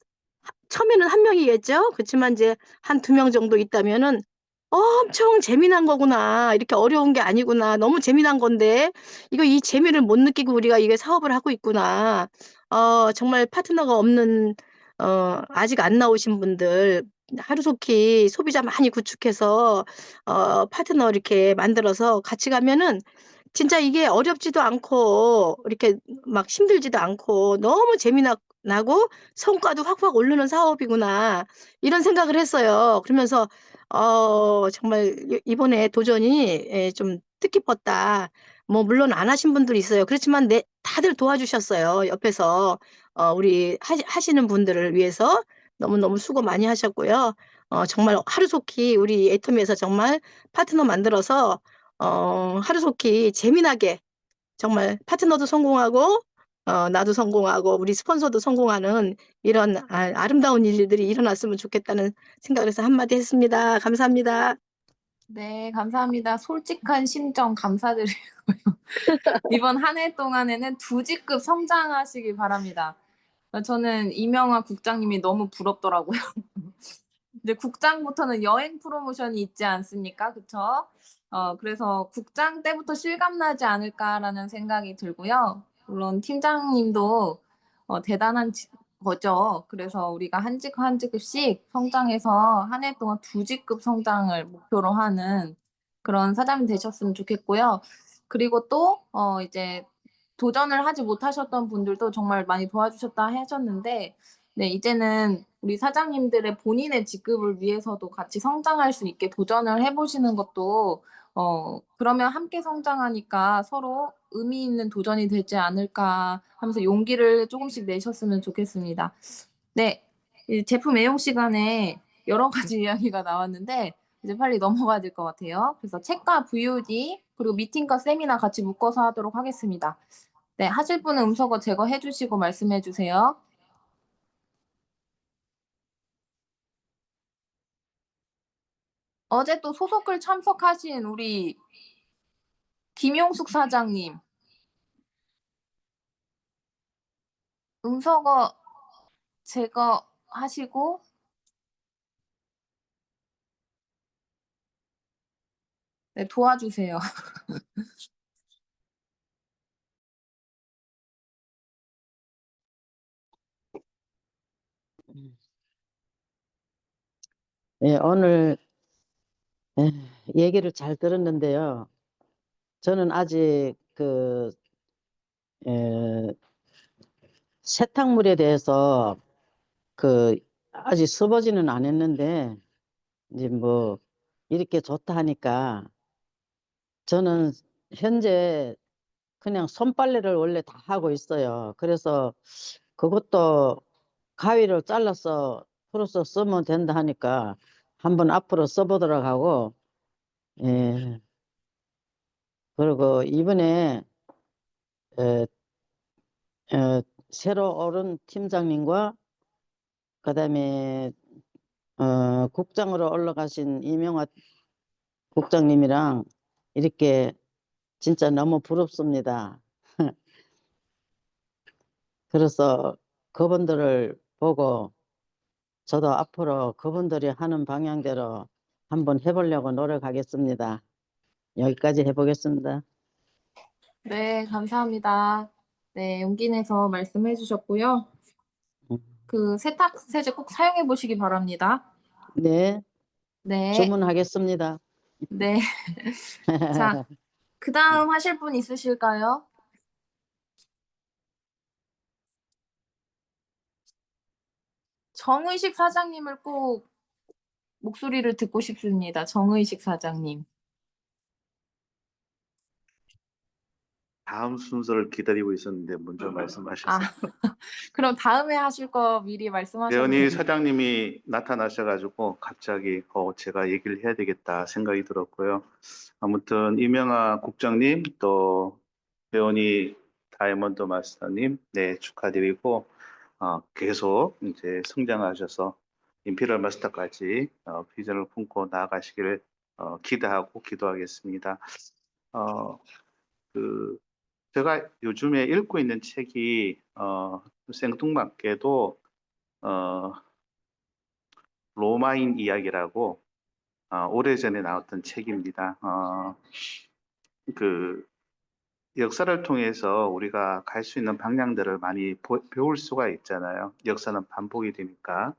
처음에는 한 명이겠죠. 그렇지만 이제 한 두 명 정도 있다면은 '엄청 재미난 거구나. 이렇게 어려운 게 아니구나. 너무 재미난 건데 이거 이 재미를 못 느끼고 우리가 이게 사업을 하고 있구나.' 정말 파트너가 없는 아직 안 나오신 분들 하루속히 소비자 많이 구축해서 파트너 이렇게 만들어서 같이 가면은 진짜 이게 어렵지도 않고 이렇게 막 힘들지도 않고 너무 나고 '성과도 확확 오르는 사업이구나.' 이런 생각을 했어요. 그러면서 정말 이번에 도전이 좀 뜻깊었다. 뭐 물론 안 하신 분들이 있어요. 그렇지만 다들 도와주셨어요. 옆에서 우리 하시는 분들을 위해서 너무너무 수고 많이 하셨고요. 정말 하루속히 우리 애터미에서 정말 파트너 만들어서 하루속히 재미나게 정말 파트너도 성공하고 나도 성공하고 우리 스폰서도 성공하는 이런 아름다운 일들이 일어났으면 좋겠다는 생각을 해서 한마디 했습니다. 감사합니다. 네, 감사합니다. 솔직한 심정 감사드리고요. 이번 한 해 동안에는 2직급 성장하시기 바랍니다. 저는 이명화 국장님이 너무 부럽더라고요. 이제 국장부터는 여행 프로모션이 있지 않습니까? 그쵸? 그래서 국장 때부터 실감나지 않을까라는 생각이 들고요. 물론 팀장님도 대단한 거죠. 그래서 우리가 한 직급씩 성장해서 한 해 동안 2직급 성장을 목표로 하는 그런 사장님 되셨으면 좋겠고요. 그리고 또 이제 도전을 하지 못하셨던 분들도 정말 많이 도와주셨다 하셨는데 네 이제는 우리 사장님들의 본인의 직급을 위해서도 같이 성장할 수 있게 도전을 해 보시는 것도 그러면 함께 성장하니까 서로 의미 있는 도전이 되지 않을까 하면서 용기를 조금씩 내셨으면 좋겠습니다. 네. 이 제품 애용 시간에 여러 가지 이야기가 나왔는데 이제 빨리 넘어가야 될 것 같아요. 그래서 책과 VOD 그리고 미팅과 세미나 같이 묶어서 하도록 하겠습니다. 네. 하실 분은 음소거 제거해 주시고 말씀해 주세요. 어제 또 소속글 참석하신 우리 김용숙 사장님. 음소거 제거하시고 네 도와주세요. 예, 오늘 얘기를 잘 들었는데요. 저는 아직 세탁물에 대해서 아직 써보지는 않았는데 이제 뭐 이렇게 좋다 하니까 저는 현재 그냥 손빨래를 원래 다 하고 있어요. 그래서 그것도 가위를 잘라서 풀어서 쓰면 된다 하니까 한번 앞으로 써보도록 하고, 예. 그리고 이번에 에, 새로 오른 팀장님과 그다음에 국장으로 올라가신 이명화 국장님이랑 이렇게 진짜 너무 부럽습니다. 그래서 그분들을 보고 저도 앞으로 그분들이 하는 방향대로 한번 해보려고 노력하겠습니다. 여기까지 해보겠습니다. 네. 감사합니다. 네. 용기 내서 말씀해 주셨고요. 그 세탁 세제 꼭 사용해 보시기 바랍니다. 네, 네. 주문하겠습니다. 네. 자, 그다음 하실 분 있으실까요? 정의식 사장님을 꼭 목소리를 듣고 싶습니다. 정의식 사장님. 다음 순서를 기다리고 있었는데 먼저 말씀하셔서 그럼 다음에 하실 거 미리 말씀하셔도 배현희 됩니다. 사장님이 나타나셔가지고 갑자기 제가 얘기를 해야 되겠다 생각이 들었고요. 아무튼 이명아 국장님 또 배현희 다이아몬드 마스터님 네 축하드리고 계속 이제 성장하셔서 임피리얼 마스터까지 비전을 품고 나아가시기를 기대하고 기도하겠습니다. 제가 요즘에 읽고 있는 책이 생뚱맞게도 로마인 이야기라고 오래전에 나왔던 책입니다. 그 역사를 통해서 우리가 갈 수 있는 방향들을 많이 배울 수가 있잖아요. 역사는 반복이 되니까.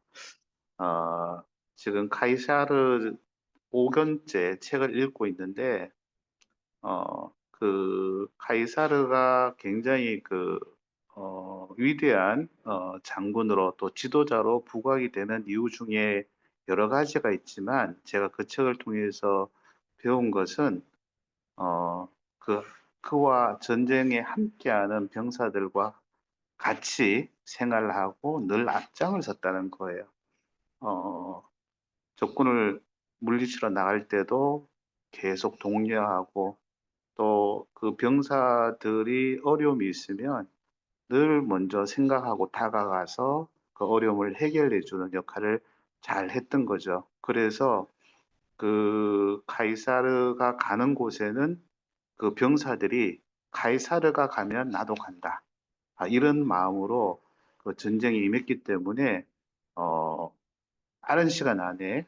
지금 카이사르 5권째 책을 읽고 있는데 그 카이사르가 굉장히 위대한 장군으로 또 지도자로 부각이 되는 이유 중에 여러 가지가 있지만 제가 그 책을 통해서 배운 것은 그와 전쟁에 함께하는 병사들과 같이 생활하고 늘 앞장을 섰다는 거예요. 적군을 물리치러 나갈 때도 계속 독려하고 또 그 병사들이 어려움이 있으면 늘 먼저 생각하고 다가가서 그 어려움을 해결해 주는 역할을 잘 했던 거죠. 그래서 그 카이사르가 가는 곳에는 그 병사들이 카이사르가 가면 나도 간다. 이런 마음으로 그 전쟁에 임했기 때문에 빠른 시간 안에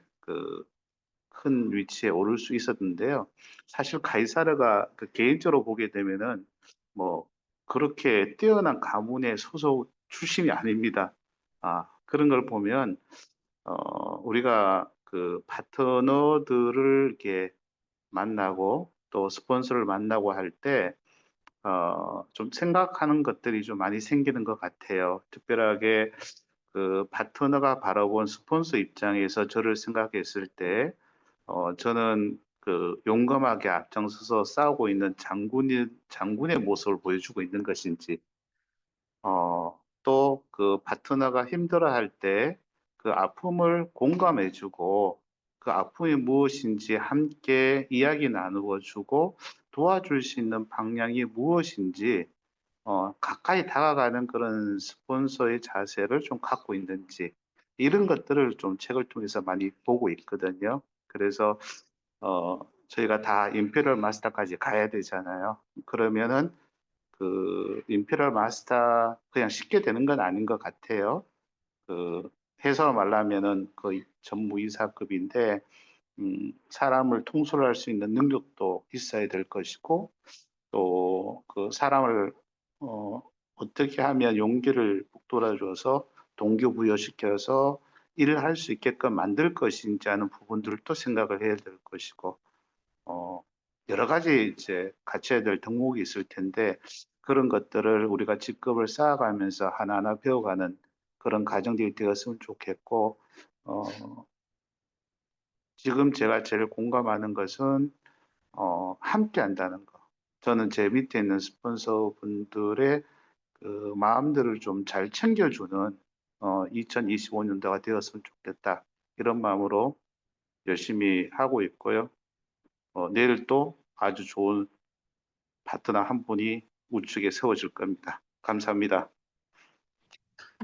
큰 위치에 오를 수 있었는데요. 사실 카이사르가 개인적으로 보게 되면은 뭐 그렇게 뛰어난 가문의 소속 출신이 아닙니다. 그런 걸 보면 우리가 그 파트너들을 이렇게 만나고 또 스폰서를 만나고 할 때 좀 생각하는 것들이 좀 많이 생기는 것 같아요. 특별하게 그 파트너가 바라본 스폰서 입장에서 저를 생각했을 때, 저는 그 용감하게 앞장서서 싸우고 있는 장군의 모습을 보여주고 있는 것인지, 또 그 파트너가 힘들어할 때 그 아픔을 공감해주고 그 아픔이 무엇인지 함께 이야기 나누어 주고 도와줄 수 있는 방향이 무엇인지 가까이 다가가는 그런 스폰서의 자세를 좀 갖고 있는지 이런 것들을 좀 책을 통해서 많이 보고 있거든요. 그래서 저희가 다 임페리얼 마스터까지 가야 되잖아요. 그러면은 그 임페리얼 마스터 그냥 쉽게 되는 건 아닌 것 같아요. 그 해서 말하면은 거의 전무이사급인데 사람을 통솔할 수 있는 능력도 있어야 될 것이고 또 그 사람을 어떻게 하면 용기를 북돋아줘서 동기부여시켜서 일을 할 수 있게끔 만들 것인지 하는 부분들도 생각을 해야 될 것이고 여러 가지 이제 갖춰야 될 덕목이 있을 텐데 그런 것들을 우리가 직급을 쌓아가면서 하나하나 배워가는 그런 과정들이 되었으면 좋겠고 지금 제가 제일 공감하는 것은 함께 한다는 거. 저는 제 밑에 있는 스폰서 분들의 그 마음들을 좀 잘 챙겨주는 2025년도가 되었으면 좋겠다. 이런 마음으로 열심히 하고 있고요. 내일 또 아주 좋은 파트너 한 분이 우측에 세워질 겁니다. 감사합니다.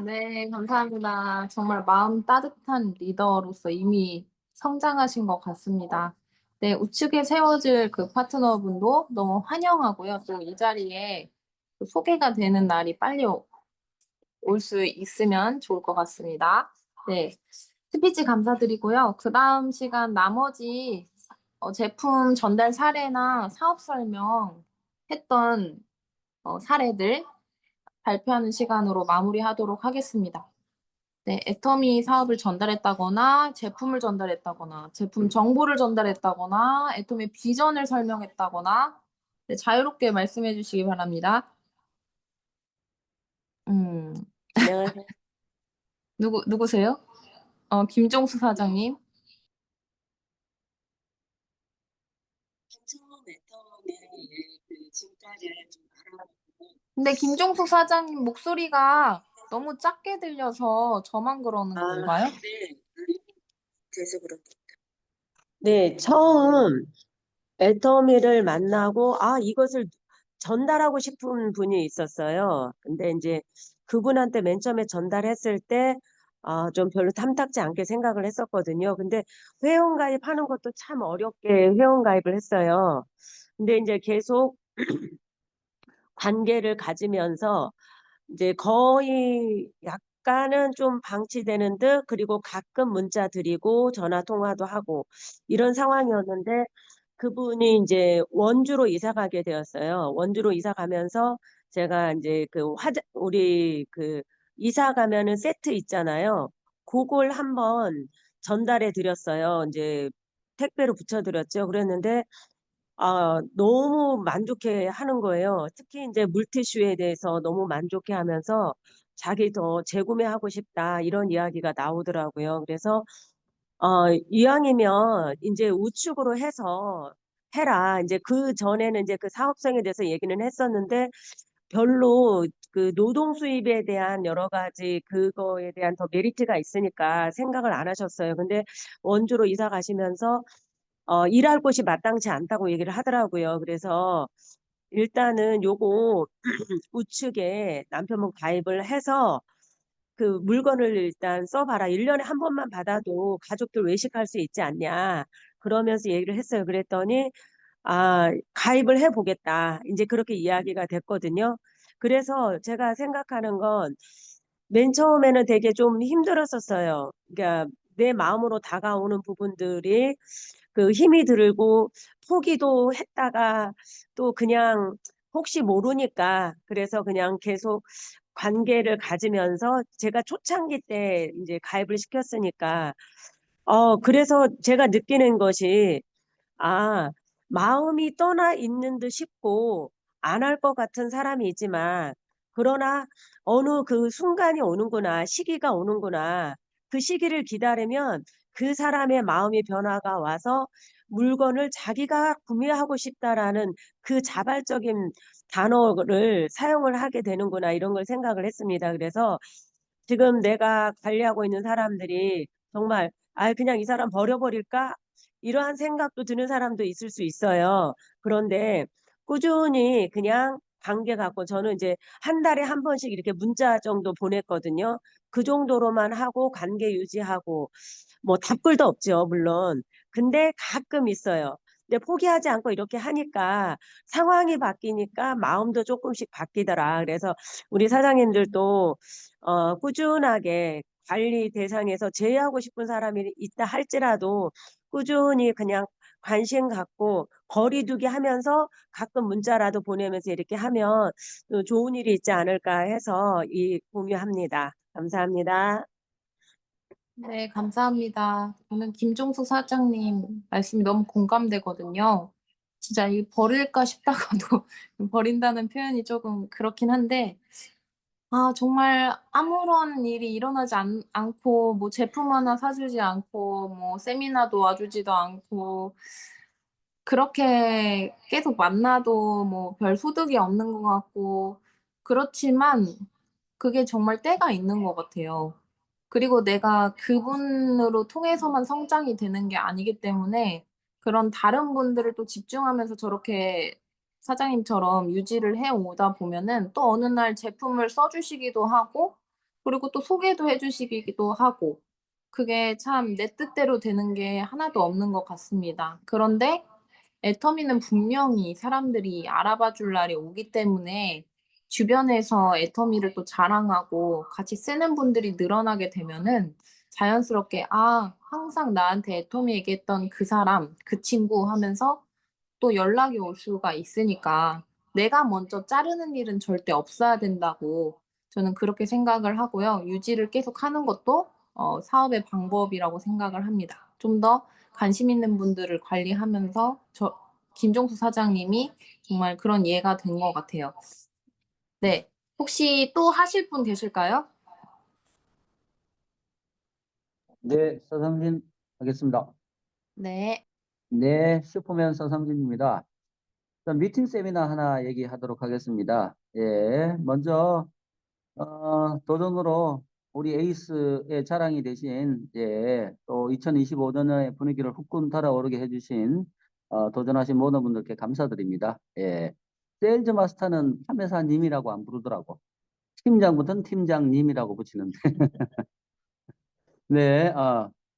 네, 감사합니다. 정말 마음 따뜻한 리더로서 이미 성장하신 것 같습니다. 네, 우측에 세워질 그 파트너분도 너무 환영하고요. 또 이 자리에 또 소개가 되는 날이 빨리 올 수 있으면 좋을 것 같습니다. 네, 스피치 감사드리고요. 그 다음 시간 나머지 제품 전달 사례나 사업 설명 했던 사례들 발표하는 시간으로 마무리하도록 하겠습니다. 네, 애터미 사업을 전달했다거나 제품을 전달했다거나 제품 정보를 전달했다거나 애터미 비전을 설명했다거나 네, 자유롭게 말씀해 주시기 바랍니다. 안녕하세요. 누구세요? 김종수 사장님. 근데 김종수 사장님 목소리가 너무 작게 들려서 저만 그러는 건가요? 네, 처음 애터미를 만나고 이것을 전달하고 싶은 분이 있었어요. 근데 이제 그분한테 맨 처음에 전달했을 때 좀 별로 탐탁지 않게 생각을 했었거든요. 근데 회원가입하는 것도 참 어렵게 회원가입을 했어요. 근데 이제 계속 관계를 가지면서 이제 거의 약간은 좀 방치되는 듯 그리고 가끔 문자 드리고 전화 통화도 하고 이런 상황이었는데 그분이 이제 원주로 이사 가게 되었어요. 원주로 이사 가면서 제가 이제 그 우리 그 이사 가면은 세트 있잖아요. 그걸 한번 전달해 드렸어요. 이제 택배로 붙여드렸죠. 그랬는데 너무 만족해 하는 거예요. 특히 이제 물티슈에 대해서 너무 만족해 하면서 자기 더 재구매하고 싶다 이런 이야기가 나오더라고요. 그래서 이왕이면 이제 우측으로 해서 해라. 이제 그 전에는 이제 그 사업성에 대해서 얘기는 했었는데 별로 그 노동 수입에 대한 여러 가지 그거에 대한 더 메리트가 있으니까 생각을 안 하셨어요. 근데 원주로 이사 가시면서 일할 곳이 마땅치 않다고 얘기를 하더라고요. 그래서 일단은 요거 우측에 남편분 가입을 해서 그 물건을 일단 써봐라. 1년에 한 번만 받아도 가족들 외식할 수 있지 않냐. 그러면서 얘기를 했어요. 그랬더니 가입을 해보겠다. 이제 그렇게 이야기가 됐거든요. 그래서 제가 생각하는 건 맨 처음에는 되게 좀 힘들었었어요. 그러니까 내 마음으로 다가오는 부분들이 그 힘이 들고 포기도 했다가 또 그냥 혹시 모르니까 그래서 그냥 계속 관계를 가지면서 제가 초창기 때 이제 가입을 시켰으니까 그래서 제가 느끼는 것이 마음이 떠나 있는 듯 싶고 안 할 것 같은 사람이 있지만 그러나 어느 그 순간이 오는구나, 시기가 오는구나. 그 시기를 기다리면 그 사람의 마음의 변화가 와서 물건을 자기가 구매하고 싶다라는 그 자발적인 단어를 사용을 하게 되는구나 이런 걸 생각을 했습니다. 그래서 지금 내가 관리하고 있는 사람들이 정말 그냥 이 사람 버려버릴까? 이러한 생각도 드는 사람도 있을 수 있어요. 그런데 꾸준히 그냥 관계 갖고 저는 이제 한 달에 한 번씩 이렇게 문자 정도 보냈거든요. 그 정도로만 하고 관계 유지하고 뭐 답글도 없죠, 물론. 근데 가끔 있어요. 근데 포기하지 않고 이렇게 하니까 상황이 바뀌니까 마음도 조금씩 바뀌더라. 그래서 우리 사장님들도 꾸준하게 관리 대상에서 제외하고 싶은 사람이 있다 할지라도 꾸준히 그냥 관심 갖고 거리두기 하면서 가끔 문자라도 보내면서 이렇게 하면 또 좋은 일이 있지 않을까 해서 이 공유합니다. 감사합니다. 네, 감사합니다. 저는 김종수 사장님 말씀이 너무 공감되거든요. 진짜 이 버릴까 싶다가도 버린다는 표현이 조금 그렇긴 한데, 정말 아무런 일이 일어나지 않고, 뭐 제품 하나 사주지 않고, 뭐 세미나도 와주지도 않고, 그렇게 계속 만나도 뭐 별 소득이 없는 것 같고, 그렇지만 그게 정말 때가 있는 것 같아요. 그리고 내가 그분으로 통해서만 성장이 되는 게 아니기 때문에 그런 다른 분들을 또 집중하면서 저렇게 사장님처럼 유지를 해 오다 보면은 또 어느 날 제품을 써 주시기도 하고 그리고 또 소개도 해 주시기도 하고 그게 참 내 뜻대로 되는 게 하나도 없는 것 같습니다. 그런데 애터미는 분명히 사람들이 알아봐 줄 날이 오기 때문에 주변에서 애터미를 또 자랑하고 같이 쓰는 분들이 늘어나게 되면은 자연스럽게 '아 항상 나한테 애터미 얘기했던 그 사람, 그 친구.' 하면서 또 연락이 올 수가 있으니까 내가 먼저 자르는 일은 절대 없어야 된다고 저는 그렇게 생각을 하고요. 유지를 계속하는 것도 사업의 방법이라고 생각을 합니다. 좀 더 관심 있는 분들을 관리하면서 김종수 사장님이 정말 그런 예가 된 것 같아요. 네. 혹시 또 하실 분 계실까요? 네, 서성진 하겠습니다. 네. 네, 슈퍼맨 서성진입니다. 자, 미팅 세미나 하나 얘기하도록 하겠습니다. 예, 먼저 도전으로 우리 에이스의 자랑이 되신 또 2025년의 분위기를 후끈 달아오르게 해주신 도전하신 모든 분들께 감사드립니다. 예, 세일즈 마스터는 판매사님이라고 안 부르더라고. 팀장부터는 팀장님이라고 붙이는데. 네,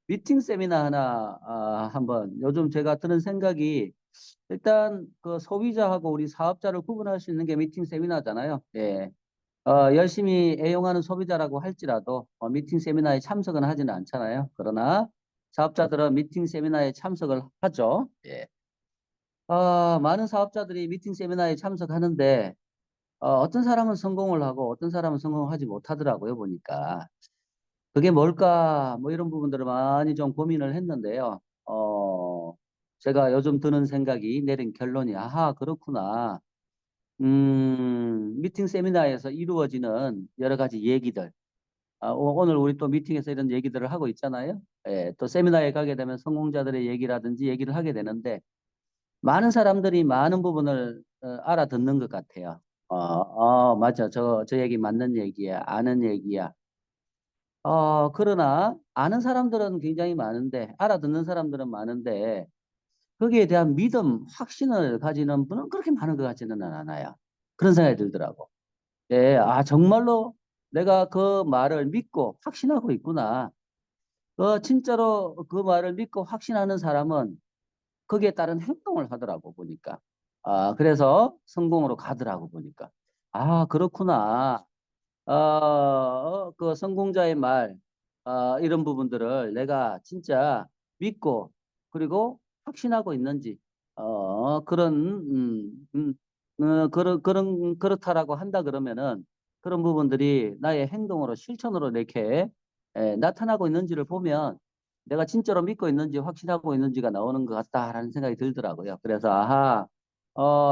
미팅 세미나 하나 한번 요즘 제가 드는 생각이 일단 그 소비자하고 우리 사업자를 구분할 수 있는 게 미팅 세미나잖아요. 예. 열심히 애용하는 소비자라고 할지라도 미팅 세미나에 참석은 하지는 않잖아요. 그러나 사업자들은 미팅 세미나에 참석을 하죠. 예. 많은 사업자들이 미팅 세미나에 참석하는데 어떤 사람은 성공을 하고 어떤 사람은 성공하지 못하더라고요. 보니까. 그게 뭘까? 뭐 이런 부분들을 많이 좀 고민을 했는데요. 제가 요즘 드는 생각이 내린 결론이 아하, 그렇구나. 미팅 세미나에서 이루어지는 여러 가지 얘기들. 오늘 우리 또 미팅에서 이런 얘기들을 하고 있잖아요. 예, 또 세미나에 가게 되면 성공자들의 얘기라든지 얘기를 하게 되는데 많은 사람들이 많은 부분을 알아듣는 것 같아요. 맞아. 저 얘기 맞는 얘기야. 아는 얘기야. 그러나 아는 사람들은 굉장히 많은데 알아듣는 사람들은 많은데 거기에 대한 믿음, 확신을 가지는 분은 그렇게 많은 것 같지는 않아요. 그런 생각이 들더라고. 예, 정말로 내가 그 말을 믿고 확신하고 있구나. 진짜로 그 말을 믿고 확신하는 사람은 거기에 따른 행동을 하더라고, 보니까. 그래서 성공으로 가더라고, 보니까. 그렇구나. 그 성공자의 말, 이런 부분들을 내가 진짜 믿고 그리고 확신하고 있는지, 그렇다라고 한다 그러면은 그런 부분들이 나의 행동으로 실천으로 이렇게 나타나고 있는지를 보면 내가 진짜로 믿고 있는지 확신하고 있는지가 나오는 것 같다라는 생각이 들더라고요. 그래서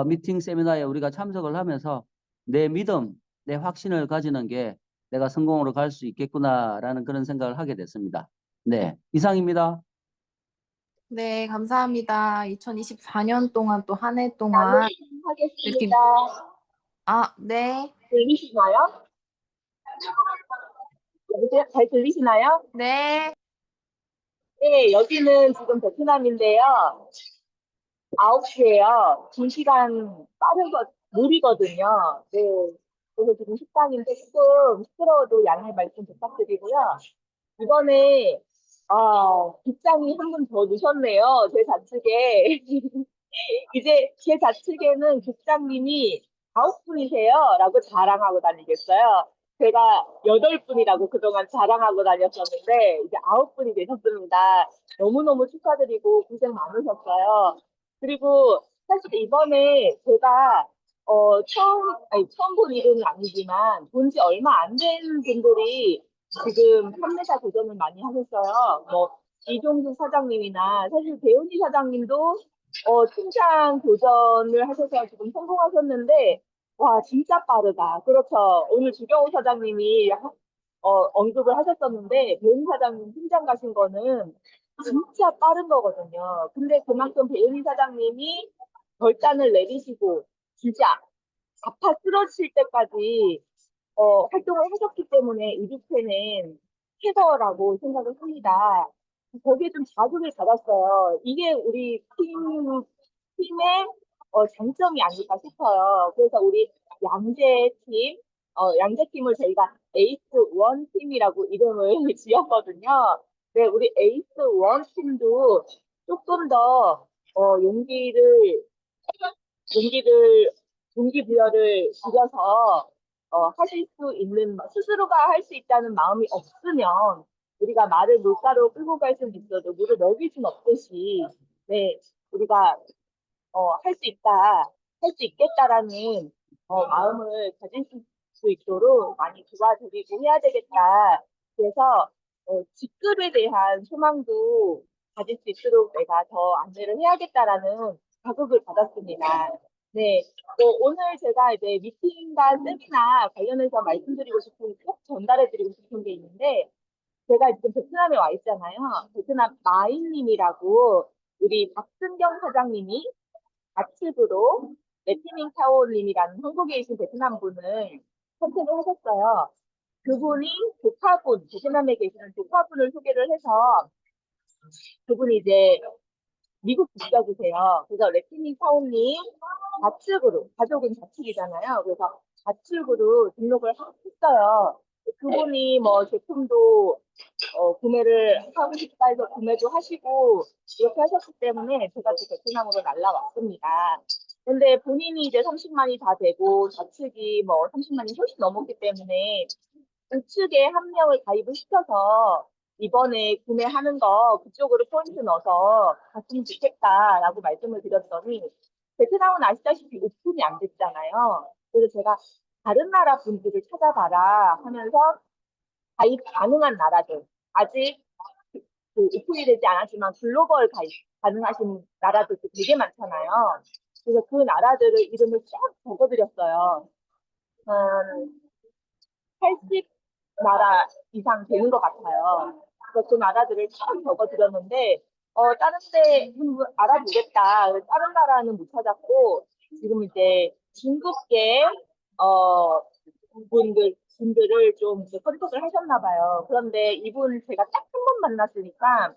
미팅 세미나에 우리가 참석을 하면서 내 믿음, 내 확신을 가지는 게 내가 성공으로 갈 수 있겠구나라는 그런 생각을 하게 됐습니다. 네, 이상입니다. 네, 감사합니다. 2024년 동안 또 한 해 동안 이렇게 하겠습니다. 네. 들리시나요? 여보세요? 잘 들리시나요? 네. 네, 여기는 지금 베트남인데요. 9시예요. 2시간 느리거든요. 네. 그래서 지금 식당인데 조금 시끄러워도 양해 말씀 부탁드리고요. 이번에 빗장이 한 분 더 넣으셨네요. 제 좌측에. 이제 제 좌측에는 국장님이 9분이세요. 라고 자랑하고 다니겠어요. 제가 8분이라고 그동안 자랑하고 다녔었는데, 이제 9분이 되셨습니다. 너무너무 축하드리고 고생 많으셨어요. 그리고 사실 이번에 제가, 처음 본 일은 아니지만, 본지 얼마 안 된 분들이 지금 판매사 도전을 많이 하셨어요. 뭐, 이종수 사장님이나, 사실 배은희 사장님도 팀장 도전을 하셔서 지금 성공하셨는데, 와, 진짜 빠르다. 그렇죠. 오늘 주경호 사장님이 언급을 하셨었는데, 배은희 사장님 팀장 가신 거는 진짜 빠른 거거든요. 근데 그만큼 배은희 사장님이 결단을 내리시고, 진짜 아파 쓰러질 때까지 활동을 하셨기 때문에 이렇게는 최고라고 생각을 합니다. 거기에 좀 자극을 받았어요. 이게 우리 팀의 장점이 아닐까 싶어요. 그래서 우리 양재팀, 양재팀을 저희가 에이스 원 팀이라고 이름을 지었거든요. 네, 우리 에이스 원 팀도 조금 더 용기를 동기부여를 들여서 하실 수 있는 스스로가 할 수 있다는 마음이 없으면 우리가 말을 물가로 끌고 갈 수는 있어도 물을 먹일 수는 없듯이 네 우리가 할 수 있다 할 수 있겠다라는 마음을 가질 수 있도록 많이 도와드리고 해야 되겠다. 그래서 직급에 대한 소망도 가질 수 있도록 내가 더 안내를 해야겠다라는 자극을 받았습니다. 네, 오늘 제가 이제 미팅과 세미나 관련해서 말씀드리고 싶은, 꼭 전달해드리고 싶은 게 있는데, 제가 지금 베트남에 와 있잖아요. 베트남 마인님이라고 우리 박승경 사장님이 좌측으로 레티닝 타오님이라는 한국에 계신 베트남 분을 선택을 하셨어요. 그분이 조카분, 베트남에 계시는 조카분을 소개를 해서 그분이 이제 미국 국적이세요. 그래서 레티닝 타오님 좌측으로, 가족은 좌측이잖아요. 그래서 좌측으로 등록을 했어요. 그분이 뭐 제품도 구매를 하고 싶다 해서 구매도 하시고 이렇게 하셨기 때문에 제가 또 베트남으로 날라왔습니다. 근데 본인이 이제 30만이 다 되고 좌측이 뭐 30만이 훨씬 넘었기 때문에 우측에 한 명을 가입을 시켜서 이번에 구매하는 거 그쪽으로 포인트 넣어서 갔으면 좋겠다라고 말씀을 드렸더니 베트남은 아시다시피 오픈이 안 됐잖아요. 그래서 제가 다른 나라 분들을 찾아봐라 하면서 가입 가능한 나라들 아직 그 오픈이 되지 않았지만 글로벌 가입 가능하신 나라들도 되게 많잖아요. 그래서 그 나라들을 이름을 쫙 적어드렸어요. 80 나라 이상 되는 것 같아요. 그래서 그 나라들을 쫙 적어드렸는데 다른 데 한번 알아보겠다. 다른 나라는 못 찾았고 지금 이제 중국계 분들을 좀 컨택을 하셨나 봐요. 그런데 이분 제가 딱 한 번 만났으니까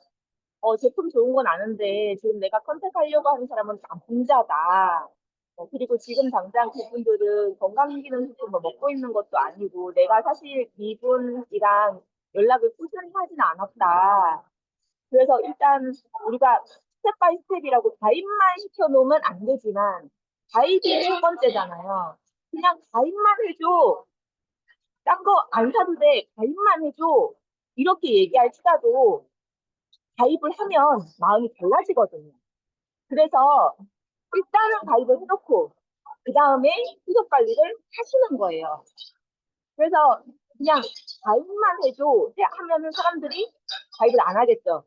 제품 좋은 건 아는데 지금 내가 컨택하려고 하는 사람은 남자다. 그리고 지금 당장 그분들은 건강기능식품을 먹고 있는 것도 아니고 내가 사실 이분이랑 연락을 꾸준히 하진 않았다. 그래서 일단 우리가 스텝 바이 스텝이라고 가입만 시켜놓으면 안 되지만 가입이 첫 번째잖아요. 그냥 가입만 해줘. 딴 거 안 사도 돼. 가입만 해줘. 이렇게 얘기할지라도 가입을 하면 마음이 달라지거든요. 그래서 일단은 가입을 해놓고 그 다음에 후속 관리를 하시는 거예요. 그래서 그냥 가입만 해줘 하면은 사람들이 가입을 안 하겠죠.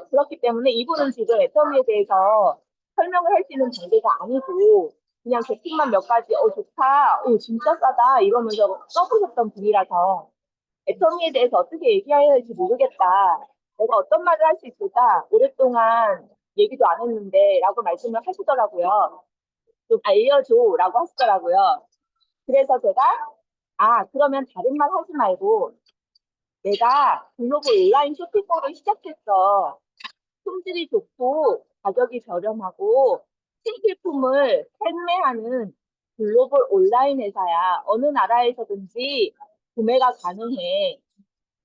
그렇기 때문에 이분은 지금 애터미에 대해서 설명을 할 수 있는 단계가 아니고 그냥 제품만 몇 가지 좋다, 진짜 싸다 이러면서 써보셨던 분이라서 애터미에 대해서 어떻게 얘기해야 할지 모르겠다. 내가 어떤 말을 할 수 있을까? 오랫동안 얘기도 안 했는데 라고 말씀을 하시더라고요. 좀 알려줘 라고 하시더라고요. 그래서 제가 그러면 다른 말 하지 말고 내가 글로벌 온라인 쇼핑몰을 시작했어. 품질이 좋고 가격이 저렴하고 신제품을 판매하는 글로벌 온라인 회사야. 어느 나라에서든지 구매가 가능해.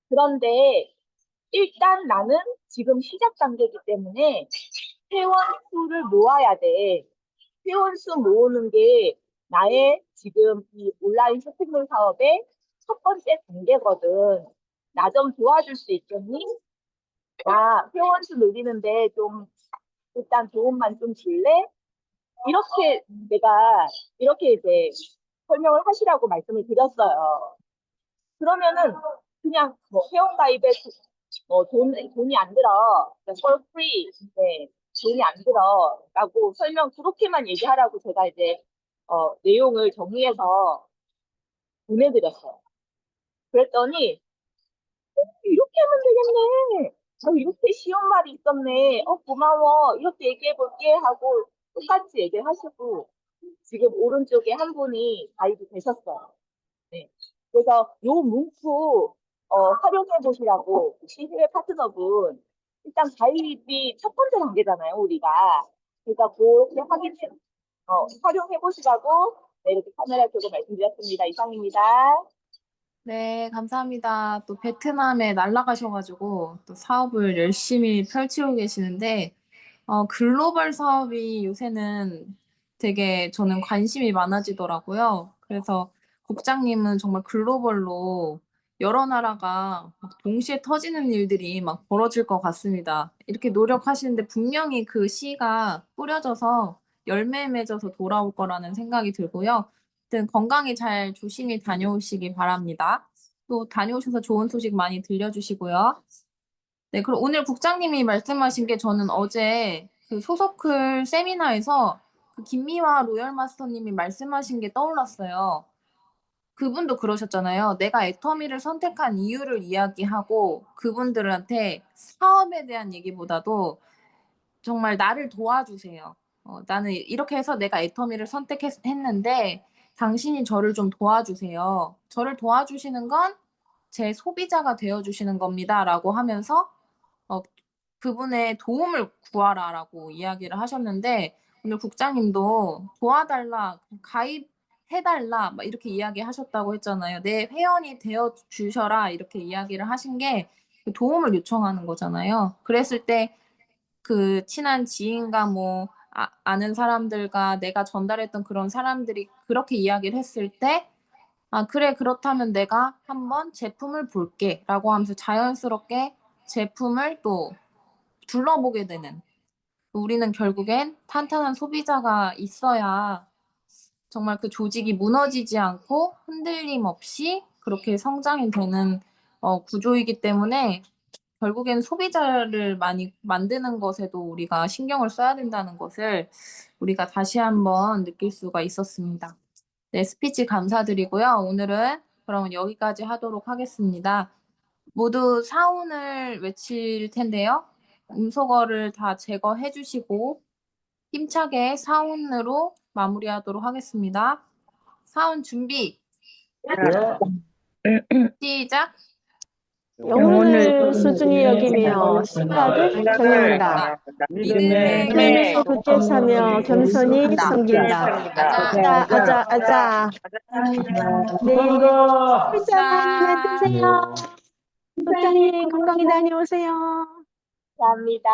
그런데 일단 나는 지금 시작 단계이기 때문에 회원 수를 모아야 돼. 회원 수 모으는 게 나의 지금 이 온라인 쇼핑몰 사업의 첫 번째 단계거든. 나 좀 도와줄 수 있겠니? 나 회원 수 늘리는데 좀 일단 도움만 좀 줄래? 이렇게 이제 설명을 하시라고 말씀을 드렸어요. 그러면은 그냥 뭐 회원 가입에 돈이 안 들어. for free. 네. 돈이 안 들어. 라고 그렇게만 얘기하라고 제가 이제 내용을 정리해서 보내드렸어요. 그랬더니 이렇게 하면 되겠네. 이렇게 쉬운 말이 있었네. 고마워. 이렇게 얘기해 볼게 하고 똑같이 얘기를 하시고 지금 오른쪽에 한 분이 가입이 되셨어요. 네. 그래서 요 문구 활용해 보시라고 혹시 해외 파트너분 일단 가입이 첫 번째 단계잖아요, 우리가. 그러니까 그렇게 활용해 보시라고 네, 이렇게 카메라 켜고 말씀드렸습니다. 이상입니다. 네, 감사합니다. 또 베트남에 날아가셔가지고 또 사업을 열심히 펼치고 계시는데, 글로벌 사업이 요새는 되게 저는 관심이 많아지더라고요. 그래서 국장님은 정말 글로벌로 여러 나라가 막 동시에 터지는 일들이 막 벌어질 것 같습니다. 이렇게 노력하시는데 분명히 그 씨가 뿌려져서 열매 맺어서 돌아올 거라는 생각이 들고요. 아무튼 건강히 잘 조심히 다녀오시기 바랍니다. 또 다녀오셔서 좋은 소식 많이 들려주시고요. 네, 그럼 오늘 국장님이 말씀하신 게 저는 어제 그 소서클 세미나에서 그 김미화 로열 마스터님이 말씀하신 게 떠올랐어요. 그분도 그러셨잖아요. 내가 애터미를 선택한 이유를 이야기하고 그분들한테 사업에 대한 얘기보다도 정말 나를 도와주세요. 나는 이렇게 해서 내가 애터미를 선택했는데 당신이 저를 좀 도와주세요. 저를 도와주시는 건 제 소비자가 되어주시는 겁니다라고 하면서 그분의 도움을 구하라라고 이야기를 하셨는데 오늘 국장님도 도와달라, 가입해달라 막 이렇게 이야기하셨다고 했잖아요. 내 회원이 되어주셔라 이렇게 이야기를 하신 게 그 도움을 요청하는 거잖아요. 그랬을 때 그 친한 지인과 뭐 아는 사람들과 내가 전달했던 그런 사람들이 그렇게 이야기를 했을 때 그래 그렇다면 내가 한번 제품을 볼게라고 하면서 자연스럽게 제품을 또 둘러보게 되는 우리는 결국엔 탄탄한 소비자가 있어야 정말 그 조직이 무너지지 않고 흔들림 없이 그렇게 성장이 되는 구조이기 때문에 결국엔 소비자를 많이 만드는 것에도 우리가 신경을 써야 된다는 것을 우리가 다시 한번 느낄 수가 있었습니다. 네, 스피치 감사드리고요. 오늘은 그럼 여기까지 하도록 하겠습니다. 모두 사운을 외칠 텐데요. 음소거를 다 제거해 주시고 힘차게 사운으로 마무리하도록 하겠습니다. 사운 준비. 시작. 영혼을 소중히 여기며 십자를 경영한다. 믿음에 굳게 서며 겸손히 섬긴다. 아자. 네, 출장 만드세요. 국장님 건강히 다녀오세요. 감사합니다.